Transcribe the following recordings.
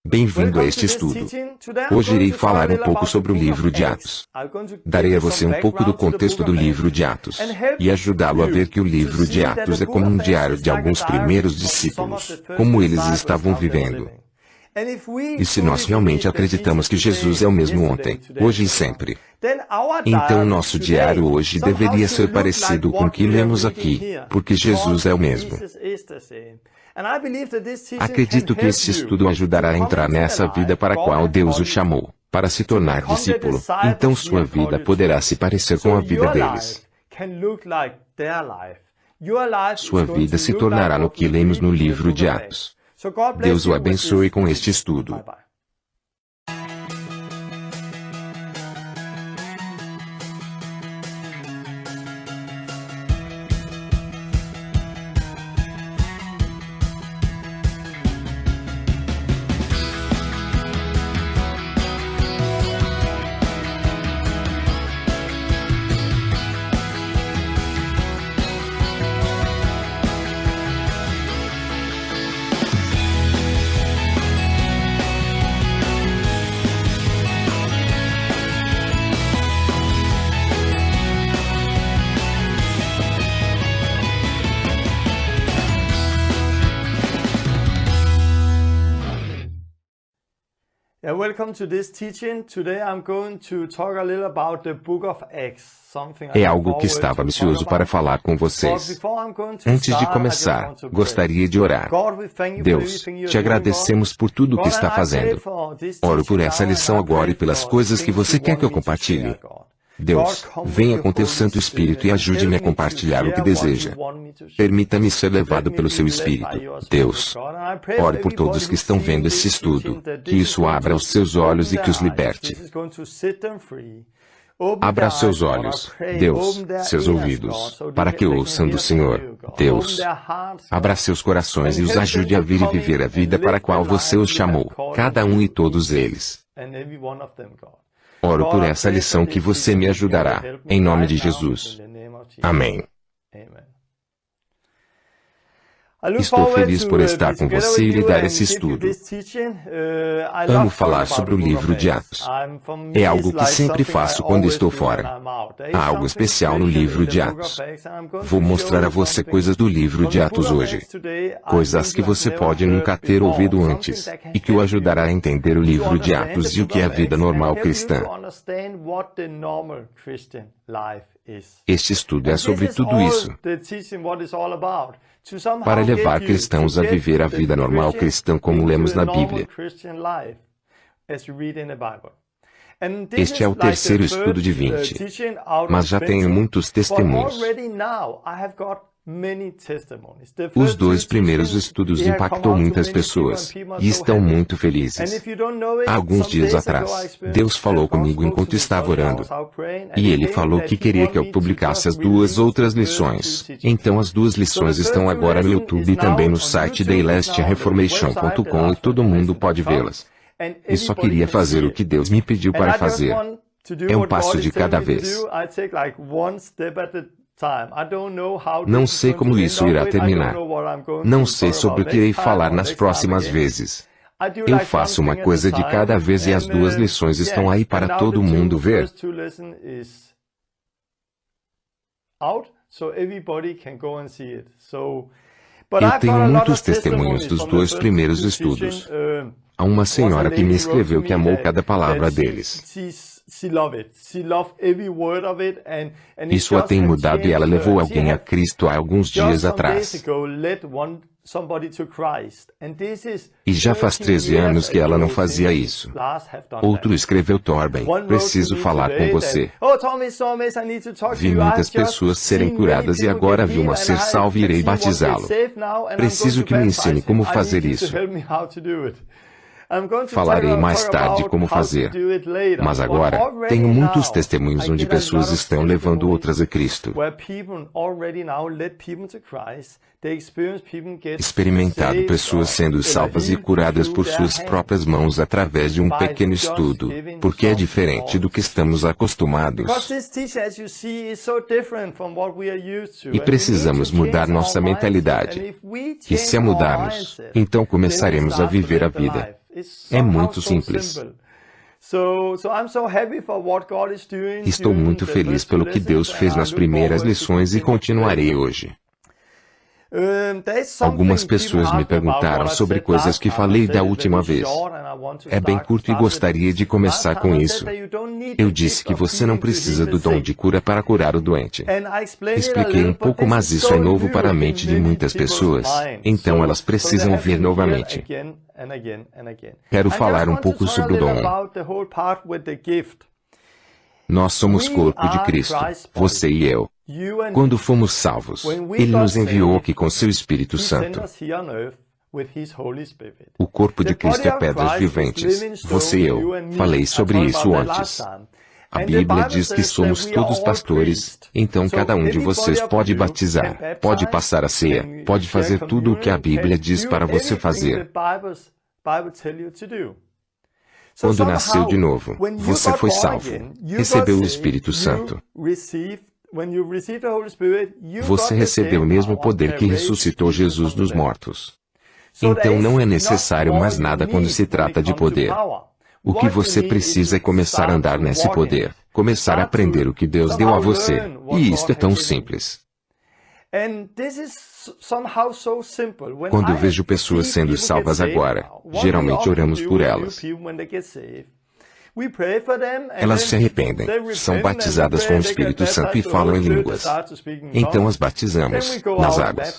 Bem-vindo a este estudo. Hoje irei falar um pouco sobre o livro de Atos. Darei a você um pouco do contexto do livro de Atos e ajudá-lo a ver que o livro de Atos é como um diário de alguns primeiros discípulos, como eles estavam vivendo. E se nós realmente acreditamos que Jesus é o mesmo ontem, hoje e sempre, então nosso diário hoje deveria ser parecido com o que lemos aqui, porque Jesus é o mesmo. Acredito que este estudo ajudará a entrar nessa vida para a qual Deus o chamou, para se tornar discípulo, então sua vida poderá se parecer com a vida deles. Sua vida se tornará no que lemos no livro de Atos. Deus o abençoe com este estudo. Welcome to this teaching. Today I'm going to talk a little about the book of Acts. É algo que estava ansioso para falar com vocês. Antes de começar, gostaria de orar. Deus, te agradecemos por tudo o que está fazendo. Oro por essa lição agora e pelas coisas que você quer que eu compartilhe. Deus, venha com teu Santo Espírito e ajude-me a compartilhar o que deseja. Permita-me ser levado pelo seu Espírito. Deus, oro por todos que estão vendo esse estudo, que isso abra os seus olhos e que os liberte. Abra seus olhos, Deus, seus ouvidos, para que ouçam do Senhor. Deus, abra seus corações e os ajude a vir e viver a vida para a qual você os chamou, cada um e todos eles. Oro por essa lição que você me ajudará, em nome de Jesus. Amém. Estou feliz por estar com você e lhe dar esse estudo. Amo falar sobre o livro de Atos. É algo que sempre faço quando estou fora. Há algo especial no livro de Atos. Vou mostrar a você coisas do livro de Atos hoje. Coisas que você pode nunca ter ouvido antes, e que o ajudará a entender o livro de Atos e o que é a vida normal cristã. Este estudo é sobre tudo isso. Para levar cristãos a viver a vida normal cristã como lemos na Bíblia. Este é o terceiro estudo de 20, mas já tenho muitos testemunhos. Os dois primeiros estudos impactou muitas pessoas, e estão muito felizes. Há alguns dias atrás, Deus falou comigo enquanto estava orando. E Ele falou que queria que eu publicasse as duas outras lições. Então as duas lições estão agora no YouTube e também no site dailestiareformation.com e todo mundo pode vê-las. E só queria fazer o que Deus me pediu para fazer. É um passo de cada vez. Não sei como isso irá terminar. Não sei sobre o que irei falar nas próximas vezes. Eu faço uma coisa de cada vez e as duas lições estão aí para todo mundo ver. Eu tenho muitos testemunhos dos dois primeiros estudos. Há uma senhora que me escreveu que amou cada palavra deles. Isso a tem mudado e ela levou alguém a Cristo há alguns dias atrás. E já faz 13 anos que ela não fazia isso. Outro escreveu: Torben, preciso falar com você. Vi muitas pessoas serem curadas e agora vi uma ser salva e irei batizá-lo. Preciso que me ensine como fazer isso. Falarei mais tarde como fazer. Mas agora, tenho muitos testemunhos onde pessoas estão levando outras a Cristo. Experimentado pessoas sendo salvas e curadas por suas próprias mãos através de um pequeno estudo, porque é diferente do que estamos acostumados. E precisamos mudar nossa mentalidade. E se a mudarmos, então começaremos a viver a vida. É muito simples. Estou muito feliz pelo que Deus fez nas primeiras lições e continuarei hoje. Algumas pessoas me perguntaram sobre coisas que falei da última vez. É bem curto e gostaria de começar com isso. Eu disse que você não precisa do dom de cura para curar o doente. Expliquei um pouco, mas isso é novo para a mente de muitas pessoas, então elas precisam ouvir novamente. Quero falar um pouco sobre o dom. Nós somos corpo de Cristo, você e eu. Quando fomos salvos, Ele nos enviou aqui com seu Espírito Santo. O corpo de Cristo é pedras viventes, você e eu. Falei sobre isso antes. A Bíblia diz que somos todos pastores, então cada um de vocês pode batizar, pode passar a ceia, pode fazer tudo o que a Bíblia diz para você fazer. Quando nasceu de novo, você foi salvo, recebeu o Espírito Santo. Você recebeu o mesmo poder que ressuscitou Jesus dos mortos. Então não é necessário mais nada quando se trata de poder. O que você precisa é começar a andar nesse poder, começar a aprender o que Deus deu a você. E isto é tão simples. Quando vejo pessoas sendo salvas agora, geralmente oramos por elas. Elas se arrependem, são batizadas com o Espírito Santo e falam em línguas. Então as batizamos, nas águas.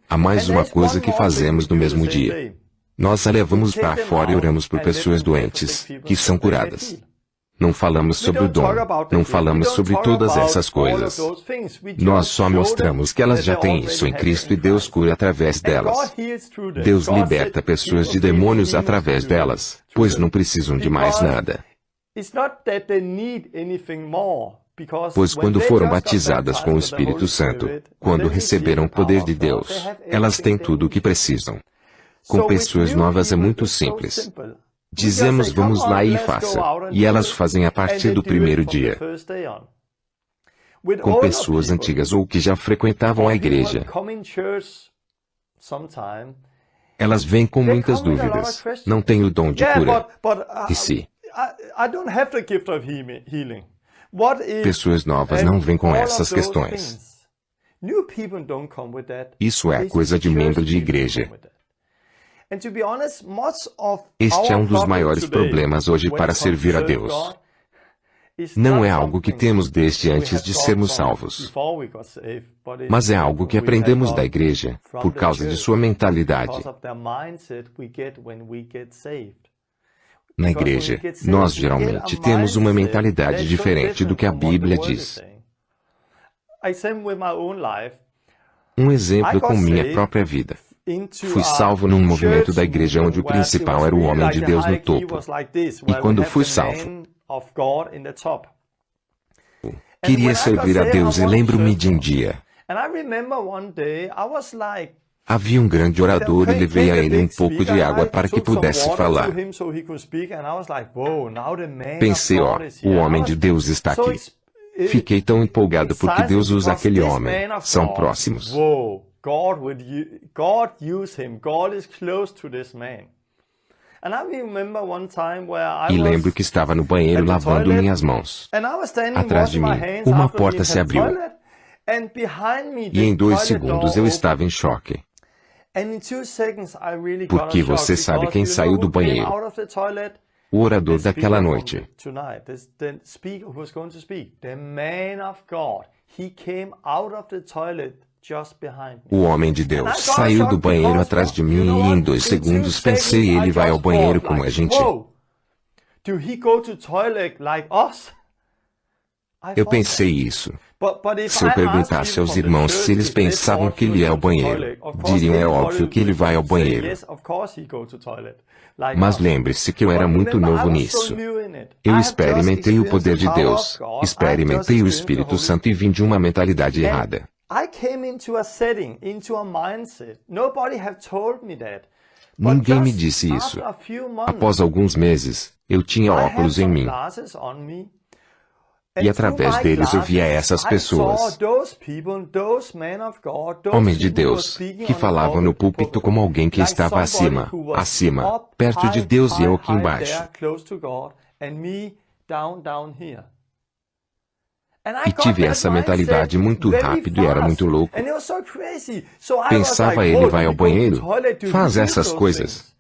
Há mais uma coisa que fazemos no mesmo dia. Nós a levamos para fora e oramos por pessoas doentes, que são curadas. Não falamos sobre o dom, não falamos sobre todas essas coisas. Nós só mostramos que elas já têm isso em Cristo e Deus cura através delas. Deus liberta pessoas de demônios através delas, pois não precisam de mais nada. Pois quando foram batizadas com o Espírito Santo, quando receberam o poder de Deus, elas têm tudo o que precisam. Com pessoas novas é muito simples. Dizemos vamos lá e faça, e elas fazem a partir do primeiro dia. Com pessoas antigas ou que já frequentavam a igreja, elas vêm com muitas dúvidas. Não têm o dom de cura. E se? Pessoas novas não vêm com essas questões. Isso é coisa de membro de igreja. Este é um dos maiores problemas hoje para servir a Deus. Não é algo que temos desde antes de sermos salvos. Mas é algo que aprendemos da igreja, por causa de sua mentalidade. Na igreja, nós geralmente temos uma mentalidade diferente do que a Bíblia diz. Um exemplo com minha própria vida. Fui salvo num movimento da igreja onde o principal era o homem de Deus no topo. E quando fui salvo, queria servir a Deus e lembro-me de um dia. Havia um grande orador e levei a ele um pouco de água para que pudesse falar. Pensei, ó, o homem de Deus está aqui. Fiquei tão empolgado porque Deus usa aquele homem. São próximos. God used him. God is close to this man. E lembro que estava no banheiro lavando minhas mãos. Atrás de mim, uma porta se abriu. E em 2 segundos eu estava em choque. Porque você sabe quem saiu do banheiro? O orador daquela noite. O homem de Deus saiu do banheiro atrás de mim e em 2 segundos pensei, ele vai ao banheiro como a gente. Eu pensei isso. Se eu perguntasse aos irmãos se eles pensavam que ele é ao banheiro, diriam é óbvio que ele vai ao banheiro. Mas lembre-se que eu era muito novo nisso. Eu experimentei o poder de Deus, experimentei o Espírito Santo e vim de uma mentalidade errada. Ninguém me disse isso. Após alguns meses, eu tinha óculos em mim. E através deles eu via essas pessoas, homens de Deus, que falavam no púlpito como alguém que estava acima, perto de Deus e eu aqui embaixo. E tive essa mentalidade muito rápido e era muito louco. Pensava, ele vai ao banheiro, faz essas coisas.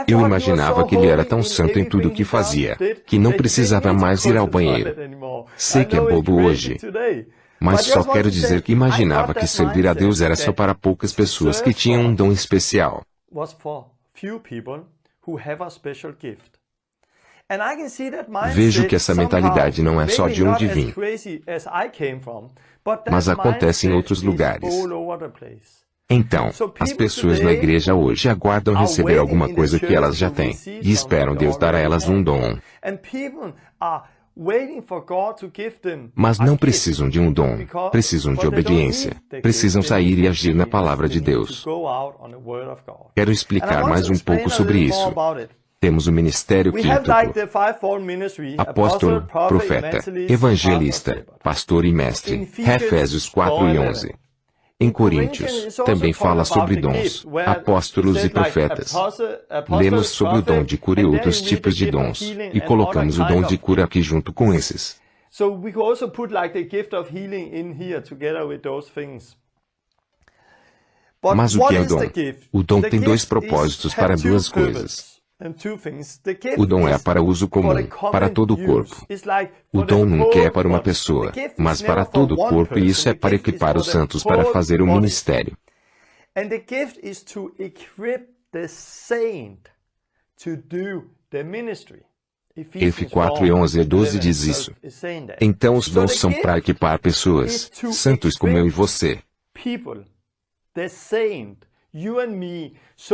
Eu imaginava que ele era tão santo em tudo o que fazia, que não precisava mais ir ao banheiro. Sei que é bobo hoje, mas só quero dizer que imaginava que servir a Deus era só para poucas pessoas que tinham um dom especial. Vejo que essa mentalidade não é só de onde vim, mas acontece em outros lugares. Então, as pessoas na igreja hoje aguardam receber alguma coisa que elas já têm, e esperam Deus dar a elas um dom. Mas não precisam de um dom, precisam de obediência, precisam sair e agir na palavra de Deus. Quero explicar mais um pouco sobre isso. Temos o ministério quíntuplo: apóstolo, profeta, evangelista, pastor e mestre. Efésios 4:11. Em Coríntios, também fala sobre dons, apóstolos e profetas. Lemos sobre o dom de cura e outros tipos de dons, e colocamos o dom de cura aqui junto com esses. Mas o que é dom? O dom tem dois propósitos para duas coisas. O dom é para uso comum, para todo o corpo. O dom nunca é para uma pessoa, mas para todo o corpo, e isso é para equipar os santos para fazer o ministério. F 4:11-12 diz isso. Então os dons são para equipar pessoas, santos como eu e você,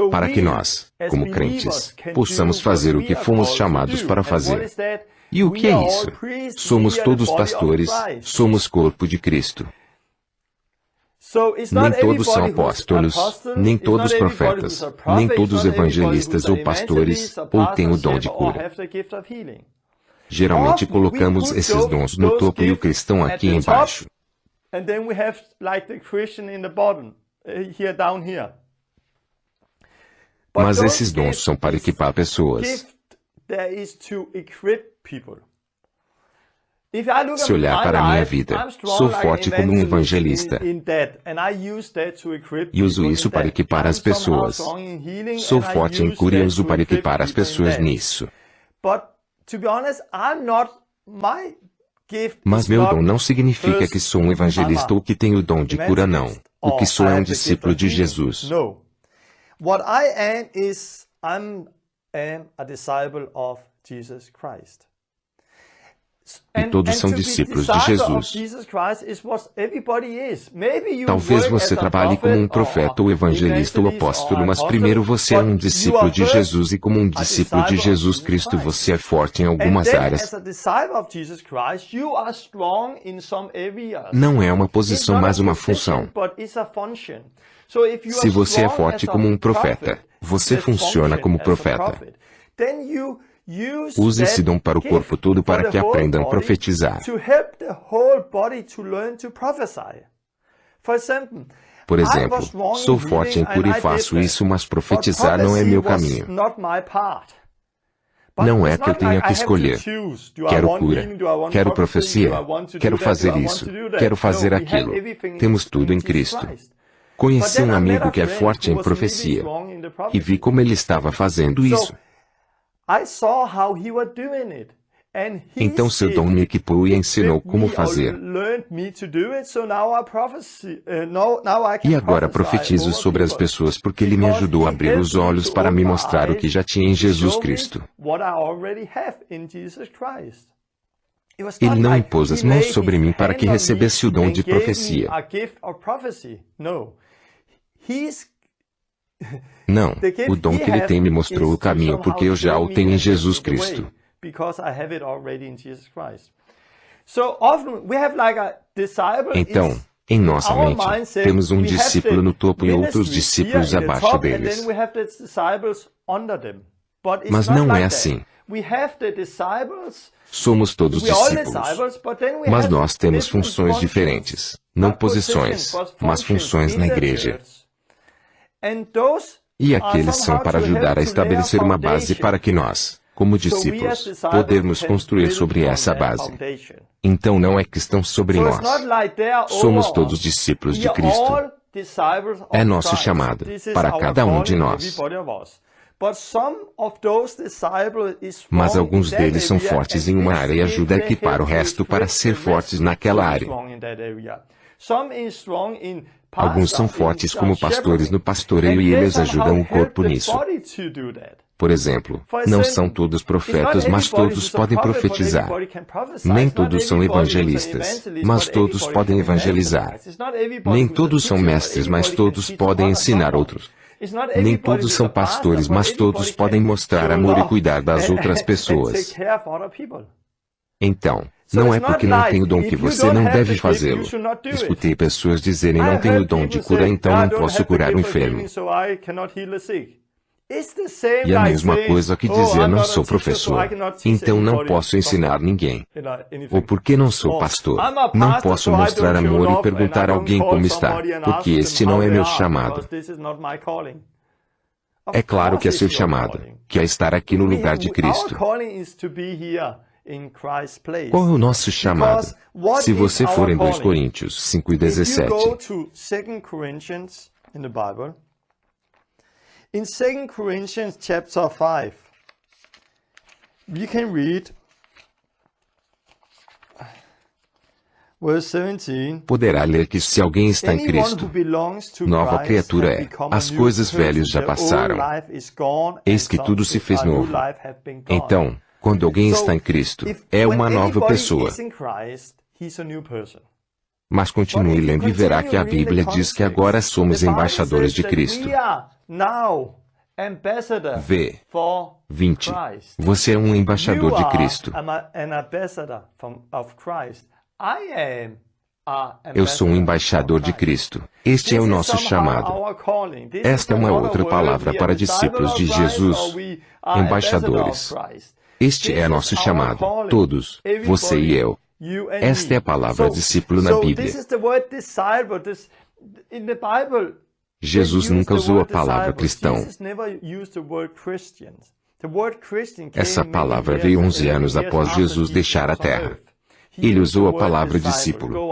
para que nós, como crentes, possamos fazer o que fomos chamados para fazer. E o que é isso? Somos todos pastores, somos corpo de Cristo. Nem todos são apóstolos, nem todos profetas, nem todos evangelistas ou pastores, ou têm o dom de cura. Geralmente colocamos esses dons no topo e o cristão aqui embaixo. Mas esses dons são para equipar pessoas. Se olhar para a minha vida, sou forte como um evangelista. E uso isso para equipar as pessoas. Sou forte em cura e uso para equipar as pessoas nisso. Mas meu dom não significa que sou um evangelista ou que tenho o dom de cura, não. O que sou é um discípulo de Jesus. What I am is I am a disciple of Jesus Christ. E todos são discípulos de Jesus. Talvez você trabalhe como um profeta ou evangelista ou apóstolo, mas primeiro você é um discípulo de Jesus, e como um discípulo de Jesus Cristo você é forte em algumas áreas. Não é uma posição, mas uma função. Se você é forte como um profeta, você funciona como profeta. Use esse dom para o corpo todo para que aprendam a profetizar. Por exemplo, sou forte em cura e faço isso, mas profetizar não é meu caminho. Não é que eu tenha que escolher. Quero cura, quero profecia, quero fazer isso, quero fazer aquilo. Temos tudo em Cristo. Conheci um amigo que é forte em profecia, e vi como ele estava fazendo isso. Então seu dom me equipou e ensinou como fazer. E agora profetizo sobre as pessoas porque ele me ajudou a abrir os olhos para me mostrar o que já tinha em Jesus Cristo. Ele não impôs as mãos sobre mim para que recebesse o dom de profecia. Não, o dom que ele tem me mostrou o caminho porque eu já o tenho em Jesus Cristo. Então, em nossa mente, temos um discípulo no topo e outros discípulos abaixo deles. Mas não é assim. Somos todos discípulos. Mas nós temos funções diferentes. Não posições, mas funções na igreja. E aqueles são para ajudar a estabelecer uma base para que nós, como discípulos, podermos construir sobre essa base. Então não é questão sobre nós. Somos todos discípulos de Cristo. É nosso chamado, para cada um de nós. Mas alguns deles são fortes em uma área e ajudam a equipar o resto para ser fortes naquela área. Alguns são fortes como pastores no pastoreio e eles ajudam o corpo nisso. Por exemplo, não são todos profetas, mas todos podem profetizar. Nem todos são evangelistas, mas todos podem evangelizar. Nem todos são mestres, mas todos podem ensinar outros. Nem todos são pastores, mas todos podem mostrar amor e cuidar das outras pessoas. Então, não é porque não tem o dom que você não deve fazê-lo. Escutei pessoas dizerem não tenho o dom de cura, então não posso curar o enfermo. E a mesma coisa que dizer não sou professor, então não posso ensinar ninguém. Ou porque não sou pastor, não posso mostrar amor e perguntar a alguém como está, porque este não é meu chamado. É claro que é seu chamado, que é estar aqui no lugar de Cristo. Qual é o nosso chamado? Se você for em 2 Coríntios 5:17. In 2 Corinthians chapter 5, we can read verse 17. Poderá ler que se alguém está em Cristo, nova criatura é. As coisas velhas já passaram. Eis que tudo se fez novo. Então, quando alguém está em Cristo, é uma nova pessoa. Mas continue lendo e verá que a Bíblia diz que agora somos embaixadores de Cristo. V. 20. Você é um embaixador de Cristo. Eu sou um embaixador de Cristo. Este é o nosso chamado. Esta é uma outra palavra para discípulos de Jesus, embaixadores. Este é nosso chamado, todos, você e eu. Esta é a palavra discípulo na Bíblia. Jesus nunca usou a palavra cristão. Essa palavra veio 11 anos após Jesus deixar a terra. Ele usou a palavra discípulo.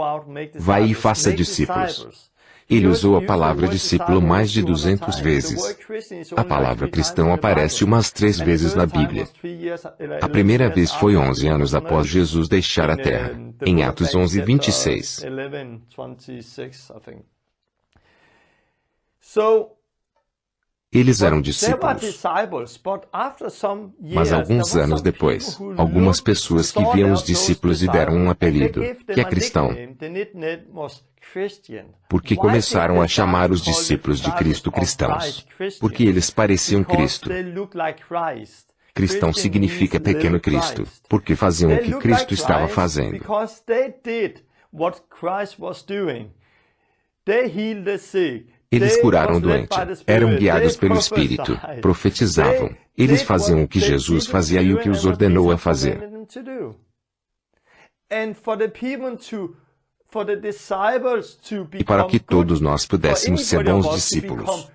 Vai e faça discípulos. Ele usou a palavra discípulo mais de 200 vezes. A palavra cristão aparece umas 3 vezes na Bíblia. A primeira vez foi 11 anos após Jesus deixar a terra, em Atos 11:26. Eles eram discípulos. Mas alguns anos depois, algumas pessoas que viam os discípulos e deram um apelido, que é cristão. Porque começaram a chamar os discípulos de Cristo cristãos. Porque eles pareciam Cristo. Cristão significa pequeno Cristo, porque faziam o que Cristo estava fazendo. Eles curaram o doente, eram guiados pelo Espírito, profetizavam, eles faziam o que Jesus fazia e o que os ordenou a fazer. E para que todos nós pudéssemos ser bons discípulos,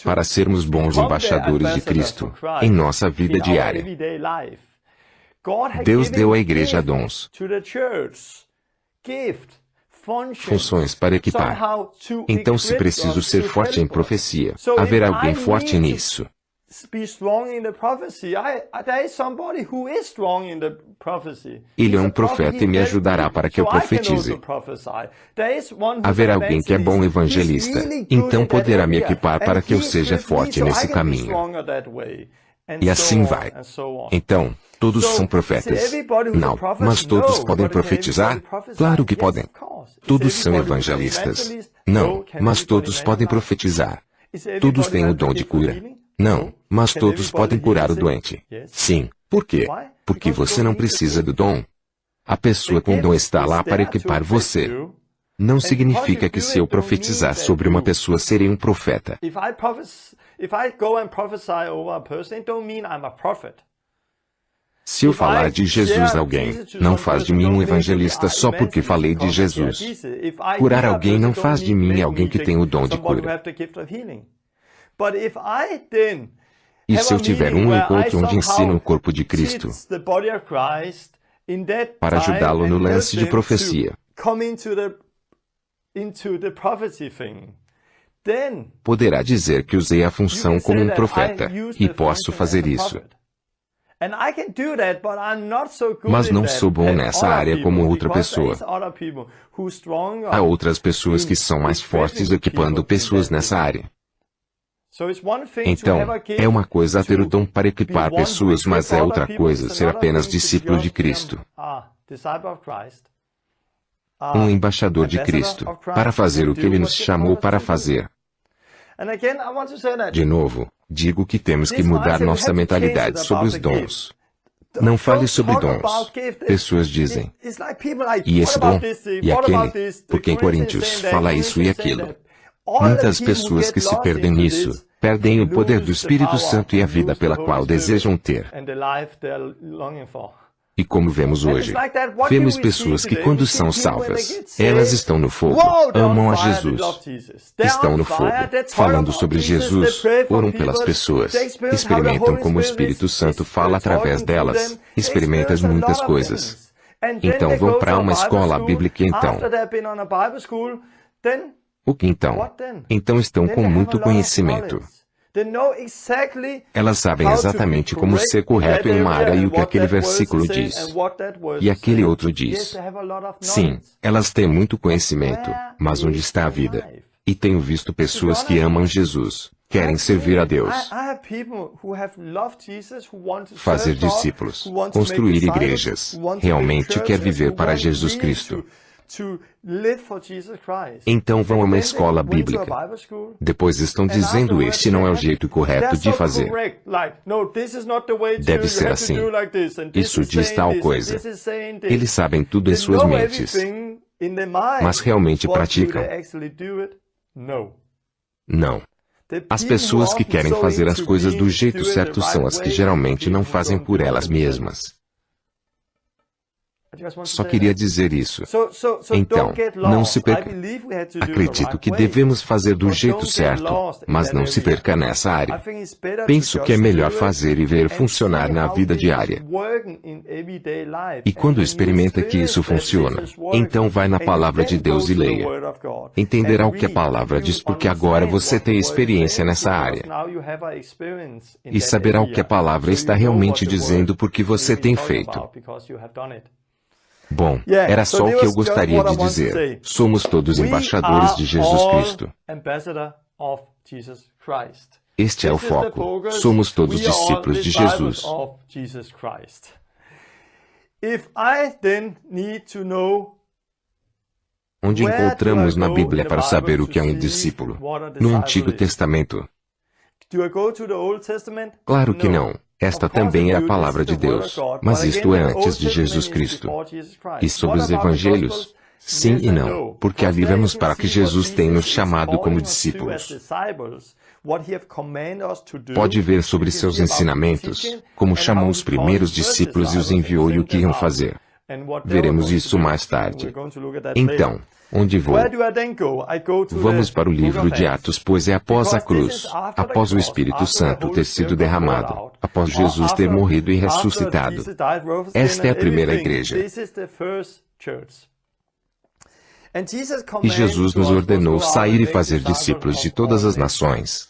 para sermos bons embaixadores de Cristo em nossa vida diária, Deus deu à igreja dons, funções para equipar. Então, se preciso ser forte em profecia, haverá alguém forte nisso. Ele é um profeta e me ajudará para que eu profetize. Haverá alguém que é bom evangelista, então poderá me equipar para que eu seja forte nesse caminho. E assim vai. Então, todos são profetas? Não, mas todos podem profetizar? Claro que podem. Todos são evangelistas? Não, mas todos podem profetizar. Todos têm o dom de cura? Não, mas todos podem curar o doente. Sim. Por quê? Porque você não precisa do dom. A pessoa com dom está lá para equipar você. Não significa que se eu profetizar sobre uma pessoa serei um profeta. If I go and prophesy over a person, it don't mean I'm a prophet. Se eu falar de Jesus a alguém, não faz de mim um evangelista só porque falei de Jesus. Curar alguém não faz de mim alguém que tem o dom de cura. E se eu tiver um encontro onde ensino o corpo de Cristo, para ajudá-lo no lance de profecia, poderá dizer que usei a função como um profeta, e posso fazer isso. Mas não sou bom nessa área como outra pessoa. Há outras pessoas que são mais fortes equipando pessoas nessa área. Então, é uma coisa ter o dom para equipar pessoas, mas é outra coisa ser apenas discípulo de Cristo. Um embaixador de Cristo, para fazer o que Ele nos chamou para fazer. De novo, digo que temos que mudar nossa mentalidade sobre os dons. Não fale sobre dons. Pessoas dizem, e esse dom, e aquele, porque em Coríntios fala isso e aquilo. Muitas pessoas que se perdem nisso, perdem o poder do Espírito Santo e a vida pela qual desejam ter. E como vemos hoje, vemos pessoas que quando são salvas, elas estão no fogo, amam a Jesus. Estão no fogo, falando sobre Jesus, oram pelas pessoas, experimentam como o Espírito Santo fala através delas, experimentam muitas coisas. Então vão para uma escola bíblica então. O que então? Então estão com muito conhecimento. Elas sabem exatamente como ser correto em uma área e o que aquele versículo diz. E aquele outro diz. Sim, elas têm muito conhecimento, mas onde está a vida? E tenho visto pessoas que amam Jesus, querem servir a Deus, fazer discípulos, construir igrejas, realmente quer viver para Jesus Cristo. Então vão a uma escola bíblica. Depois estão dizendo este não é o jeito correto de fazer. Deve ser assim. Isso diz tal coisa. Eles sabem tudo em suas mentes. Mas realmente praticam? Não. As pessoas que querem fazer as coisas do jeito certo são as que geralmente não fazem por elas mesmas. Só queria dizer isso. Então, não se perca. Acredito que devemos fazer do jeito certo, mas não se perca nessa área. Penso que é melhor fazer e ver funcionar na vida diária. E quando experimenta que isso funciona, então vai na palavra de Deus e leia. Entenderá o que a palavra diz porque agora você tem experiência nessa área. E saberá o que a palavra está realmente dizendo porque você tem feito. Bom, era só o que eu gostaria de dizer. Somos todos embaixadores de Jesus Cristo. Este é o foco. Somos todos discípulos de Jesus. Onde encontramos na Bíblia para saber o que é um discípulo? No Antigo Testamento? Claro que não. Esta também é a palavra de Deus, mas isto é antes de Jesus Cristo. E sobre os evangelhos? Sim e não, porque ali vemos para que Jesus tem nos chamado como discípulos. Pode ver sobre seus ensinamentos, como chamou os primeiros discípulos e os enviou e o que iam fazer. Veremos isso mais tarde. Então, onde vou? Vamos para o livro de Atos, pois é após a cruz, após o Espírito Santo ter sido derramado, após Jesus ter morrido e ressuscitado. Esta é a primeira igreja. E Jesus nos ordenou sair e fazer discípulos de todas as nações.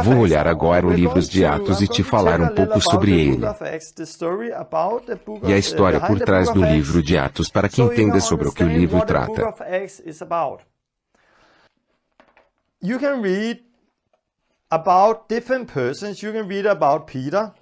Vou olhar agora o livro de Atos e te falar um pouco sobre ele. E a história por trás do livro de Atos para que entenda sobre o que o livro trata. You can read about different persons. You can read about Peter.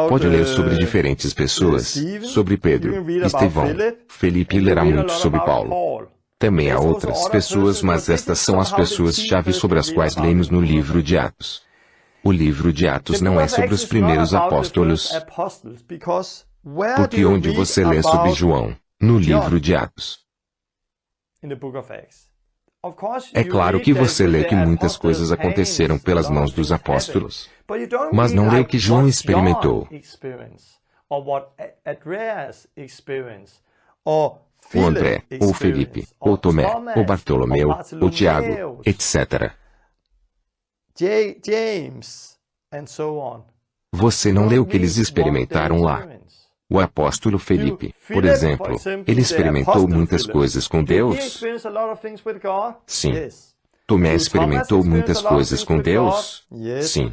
Pode ler sobre diferentes pessoas, sobre Pedro, Estevão, Felipe e lerá muito sobre Paulo. Também há outras pessoas, mas estas são as pessoas-chave sobre as quais lemos no livro de Atos. O livro de Atos não é sobre os primeiros apóstolos, porque onde você lê sobre João, no livro de Atos, É claro que você lê que muitas coisas aconteceram pelas mãos dos apóstolos, mas não lê o que João experimentou, ou André, ou Felipe, ou Tomé, ou Bartolomeu, ou Tiago, etc. Você não lê o que eles experimentaram lá. O apóstolo Felipe, por exemplo, ele experimentou muitas coisas com Deus? Sim. Tomé experimentou muitas coisas com Deus? Sim.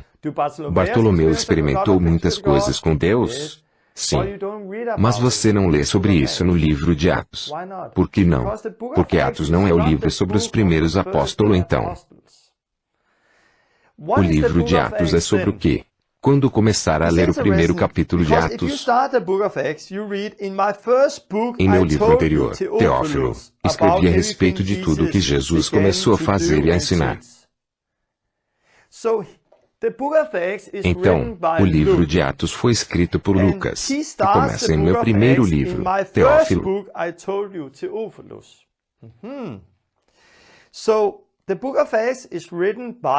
Bartolomeu experimentou muitas coisas com Deus? Sim. Mas você não lê sobre isso no livro de Atos. Por que não? Porque Atos não é o livro sobre os primeiros apóstolos, então. O livro de Atos é sobre o quê? Quando começar a ler o primeiro capítulo de Atos, em meu livro anterior, Teófilo, escrevi a respeito de tudo o que Jesus começou a fazer e a ensinar. Então, o livro de Atos foi escrito por Lucas, e começa em meu primeiro livro, Teófilo.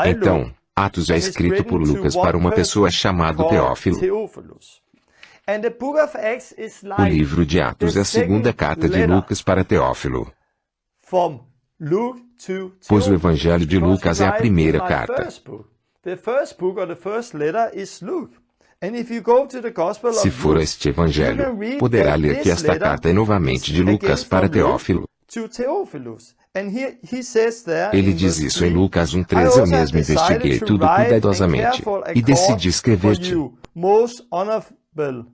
Então, Atos é escrito por Lucas para uma pessoa chamada Teófilo. O livro de Atos é a segunda carta de Lucas para Teófilo, pois o Evangelho de Lucas é a primeira carta. Se for este Evangelho, poderá ler que esta carta é novamente de Lucas para Teófilo. Ele diz isso em Lucas 1,13. Eu mesmo investiguei tudo cuidadosamente e decidi escrever-te,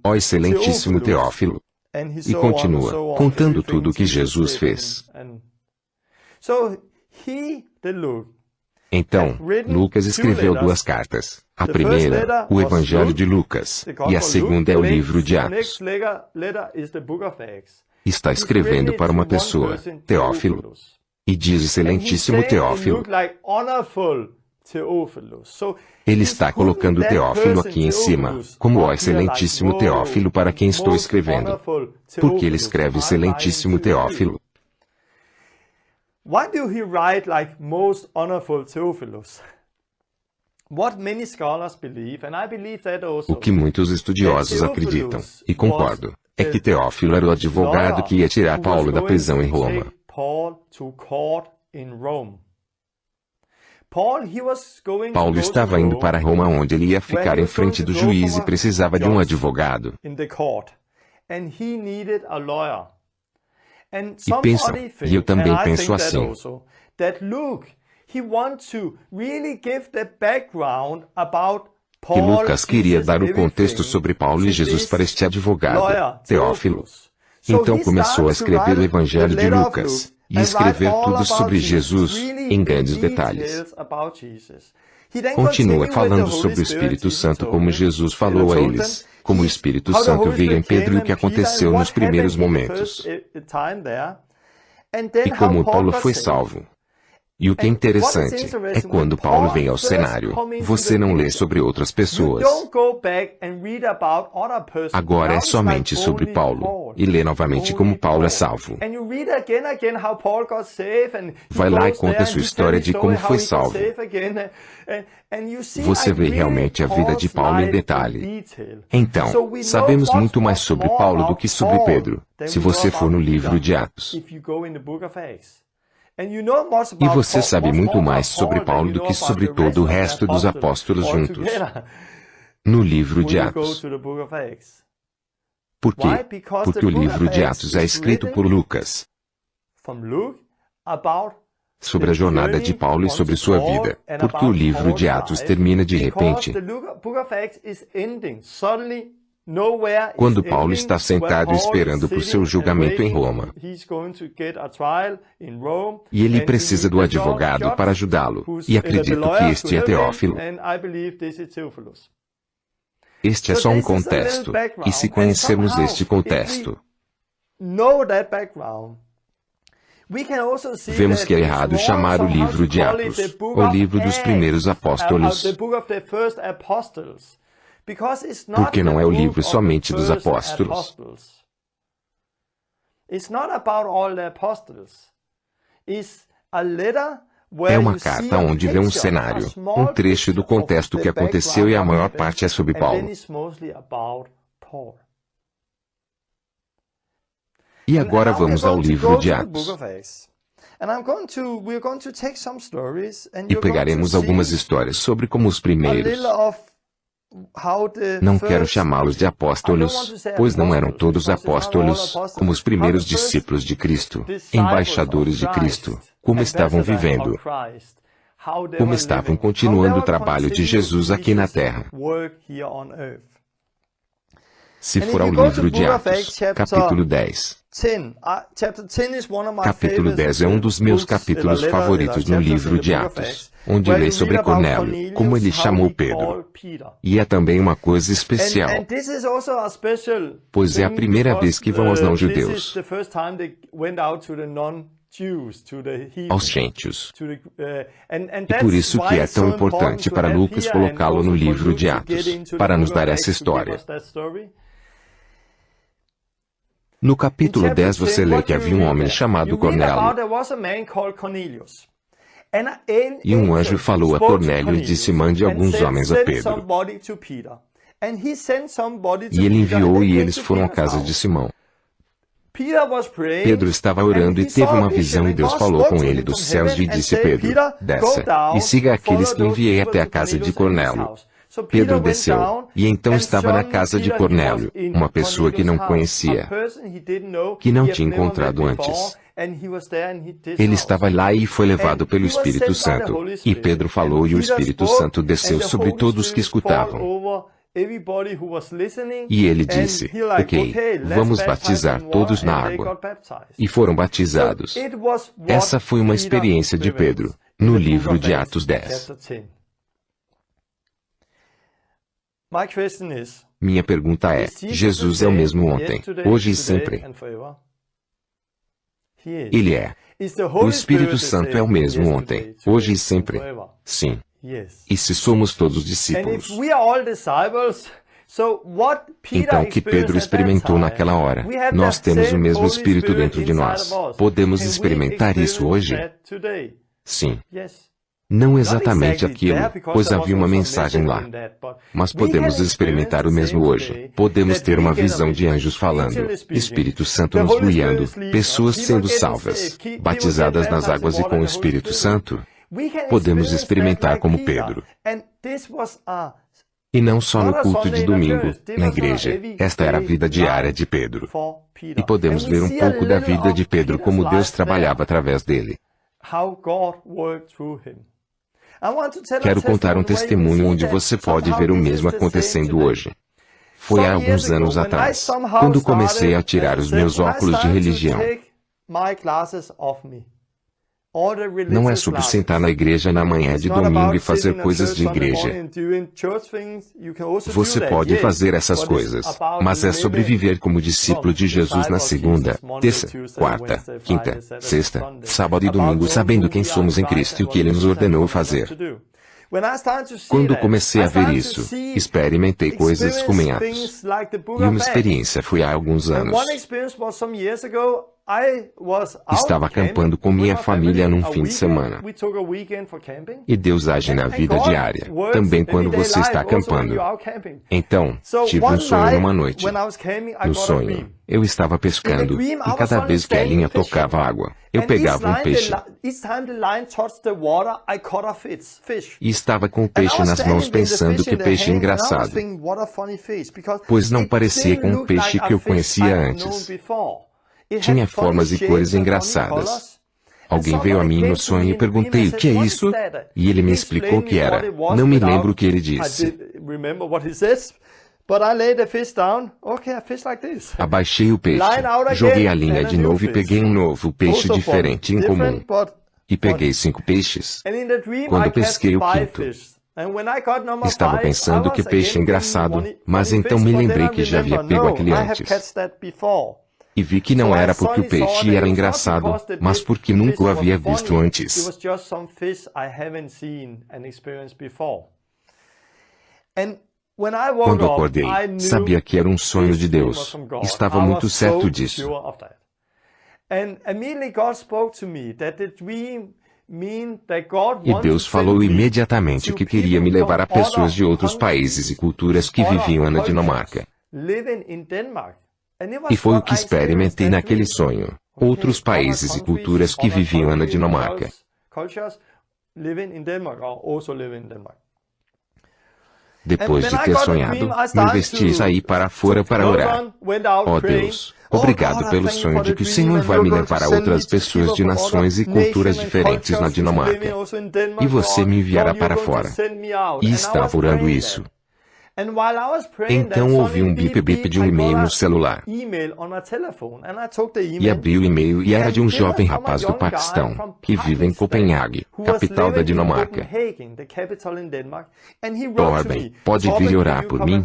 ó excelentíssimo Teófilo. E continua, contando tudo o que Jesus fez. Então, Lucas escreveu duas cartas. A primeira, o Evangelho de Lucas, e a segunda é o livro de Atos. Está escrevendo para uma pessoa, Teófilo, e diz excelentíssimo Teófilo. Ele está colocando Teófilo aqui em cima, como ó excelentíssimo Teófilo para quem estou escrevendo. Por que ele escreve excelentíssimo Teófilo? Why do he write like most honorable Theophilus? What many scholars believe, and I believe that also. O que muitos estudiosos acreditam, e concordo, é que Teófilo era o advogado que ia tirar Paulo da prisão em Roma. Paulo estava indo para Roma, onde ele ia ficar em frente do juiz e precisava de um advogado. E pensam, e eu também penso assim, que Lucas queria dar o contexto sobre Paulo e Jesus para este advogado, Teófilo. Então começou a escrever o Evangelho de Lucas, e escrever tudo sobre Jesus, em grandes detalhes. Continua falando sobre o Espírito Santo, como Jesus falou a eles, como o Espírito Santo veio em Pedro e o que aconteceu nos primeiros momentos. E como Paulo foi salvo. E o que é interessante é quando Paulo vem ao cenário, você não lê sobre outras pessoas. Agora é somente sobre Paulo, e lê novamente como Paulo é salvo. Vai lá e conta a sua história de como foi salvo. Você vê realmente a vida de Paulo em detalhe. Então, sabemos muito mais sobre Paulo do que sobre Pedro, se você for no livro de Atos. E você sabe muito mais sobre Paulo do que sobre todo o resto dos apóstolos juntos. No livro de Atos. Por quê? Porque o livro de Atos é escrito por Lucas. Sobre a jornada de Paulo e sobre sua vida. Porque o livro de Atos termina de repente. Quando Paulo está sentado esperando por seu julgamento em Roma. E ele precisa do advogado para ajudá-lo. E acredito que este é Teófilo. Este é só um contexto. E se conhecermos este contexto, vemos que é errado chamar o livro de Atos, o livro dos primeiros apóstolos. Porque não é o livro somente dos apóstolos. É uma carta onde vê um cenário, um trecho do contexto que aconteceu e a maior parte é sobre Paulo. E agora vamos ao livro de Atos. E pegaremos algumas histórias sobre como os primeiros. Não quero chamá-los de apóstolos, pois não eram todos apóstolos, como os primeiros discípulos de Cristo, embaixadores de Cristo, como estavam vivendo, como estavam continuando o trabalho de Jesus aqui na terra. Se for ao livro de Atos, capítulo 10. Capítulo 10 é um dos meus capítulos favoritos no livro de Atos, onde lê sobre Cornélio, como ele chamou Pedro. E é também uma coisa especial, pois é a primeira vez que vão aos não-judeus, aos gentios. E por isso que é tão importante para Lucas colocá-lo no livro de Atos, para nos dar essa história. No capítulo 10 você lê que havia um homem chamado Cornélio. E um anjo falou a Cornélio e disse: mande alguns homens a Pedro. E ele enviou e eles foram à casa de Simão. Pedro estava orando e teve uma visão e Deus falou com ele dos céus e disse: Pedro, desça e siga aqueles que enviei até a casa de Cornélio. Pedro desceu, e então estava na casa de Cornélio, uma pessoa que não conhecia, que não tinha encontrado antes. Ele estava lá e foi levado pelo Espírito Santo. E Pedro falou e o Espírito Santo desceu sobre todos que escutavam. E ele disse: ok, vamos batizar todos na água. E foram batizados. Essa foi uma experiência de Pedro, no livro de Atos 10. Minha pergunta é: Jesus é o mesmo ontem, hoje e sempre? Ele é. O Espírito Santo é o mesmo ontem, hoje e sempre? Sim. E se somos todos discípulos? Então, o que Pedro experimentou naquela hora? Nós temos o mesmo Espírito dentro de nós. Podemos experimentar isso hoje? Sim. Não exatamente aquilo, pois havia uma mensagem lá. Mas podemos experimentar o mesmo hoje. Podemos ter uma visão de anjos falando, Espírito Santo nos guiando, pessoas sendo salvas, batizadas nas águas e com o Espírito Santo. Podemos experimentar como Pedro. E não só no culto de domingo, na igreja. Esta era a vida diária de Pedro. E podemos ver um pouco da vida de Pedro, como Deus trabalhava através dele. Quero contar um testemunho onde você pode ver o mesmo acontecendo hoje. Foi há alguns anos atrás, quando comecei a tirar os meus óculos de religião. Não é sobre sentar na igreja na manhã de domingo e fazer coisas de igreja. Você pode fazer essas coisas, mas é sobre viver como discípulo de Jesus na segunda, terça, quarta, quinta, sexta, sábado e domingo, sabendo quem somos em Cristo e o que Ele nos ordenou fazer. Quando comecei a ver isso, experimentei coisas como em Atos. E uma experiência foi há alguns anos. Estava acampando com minha família num fim de semana. E Deus age na vida diária, também quando você está acampando. Então, tive um sonho numa noite. No sonho, eu estava pescando, e cada vez que a linha tocava água, eu pegava um peixe. E estava com o peixe nas mãos pensando que peixe engraçado, pois não parecia com o peixe que eu conhecia antes. Tinha formas e cores engraçadas. Alguém veio a mim no sonho e perguntei: o que é isso? E ele me explicou o que era. Não me lembro o que ele disse. Abaixei o peixe, joguei a linha de novo e peguei um novo peixe diferente e incomum. E peguei 5 peixes. Quando pesquei o quinto, estava pensando que peixe engraçado, mas então me lembrei que já havia pego aquele antes. E vi que não era porque o peixe era engraçado, mas porque nunca o havia visto antes. Quando acordei, sabia que era um sonho de Deus. Estava muito certo disso. E Deus falou imediatamente que queria me levar a pessoas de outros países e culturas que viviam na Dinamarca. E foi o que experimentei naquele sonho. Outros países e culturas que viviam na Dinamarca. Depois de ter sonhado, me vesti e saí para fora para orar. Ó Deus, obrigado pelo sonho de que o Senhor vai me levar a outras pessoas de nações e culturas diferentes na Dinamarca. E você me enviará para fora. E estava orando isso. Então ouvi um bip-bip de um e-mail no celular. E abri o e-mail e era de um jovem rapaz do Paquistão, que vive em Copenhague, capital da Dinamarca. Torben, pode vir orar por mim?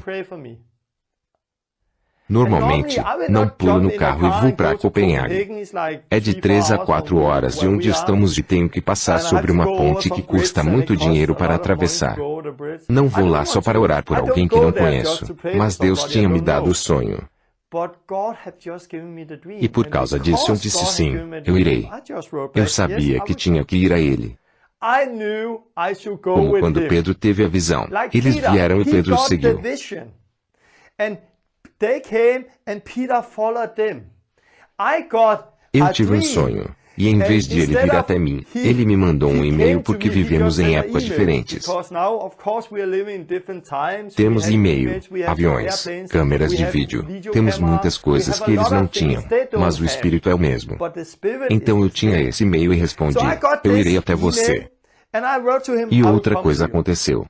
Normalmente, não pulo no carro e vou para Copenhague. É de 3 a 4 horas de onde estamos e tenho que passar sobre uma ponte que custa muito dinheiro para atravessar. Não vou lá só para orar por alguém que não conheço, mas Deus tinha me dado o sonho. E por causa disso eu disse sim, eu irei. Eu sabia que tinha que ir a ele. Como quando Pedro teve a visão. Eles vieram e Pedro seguiu. Eu tive um sonho, e em vez de ele vir até mim, ele me mandou um e-mail porque vivemos em épocas diferentes. Temos e-mail, aviões, câmeras de vídeo, temos muitas coisas que eles não tinham, mas o Espírito é o mesmo. Então eu tinha esse e-mail e respondi, eu irei até você. E outra coisa aconteceu.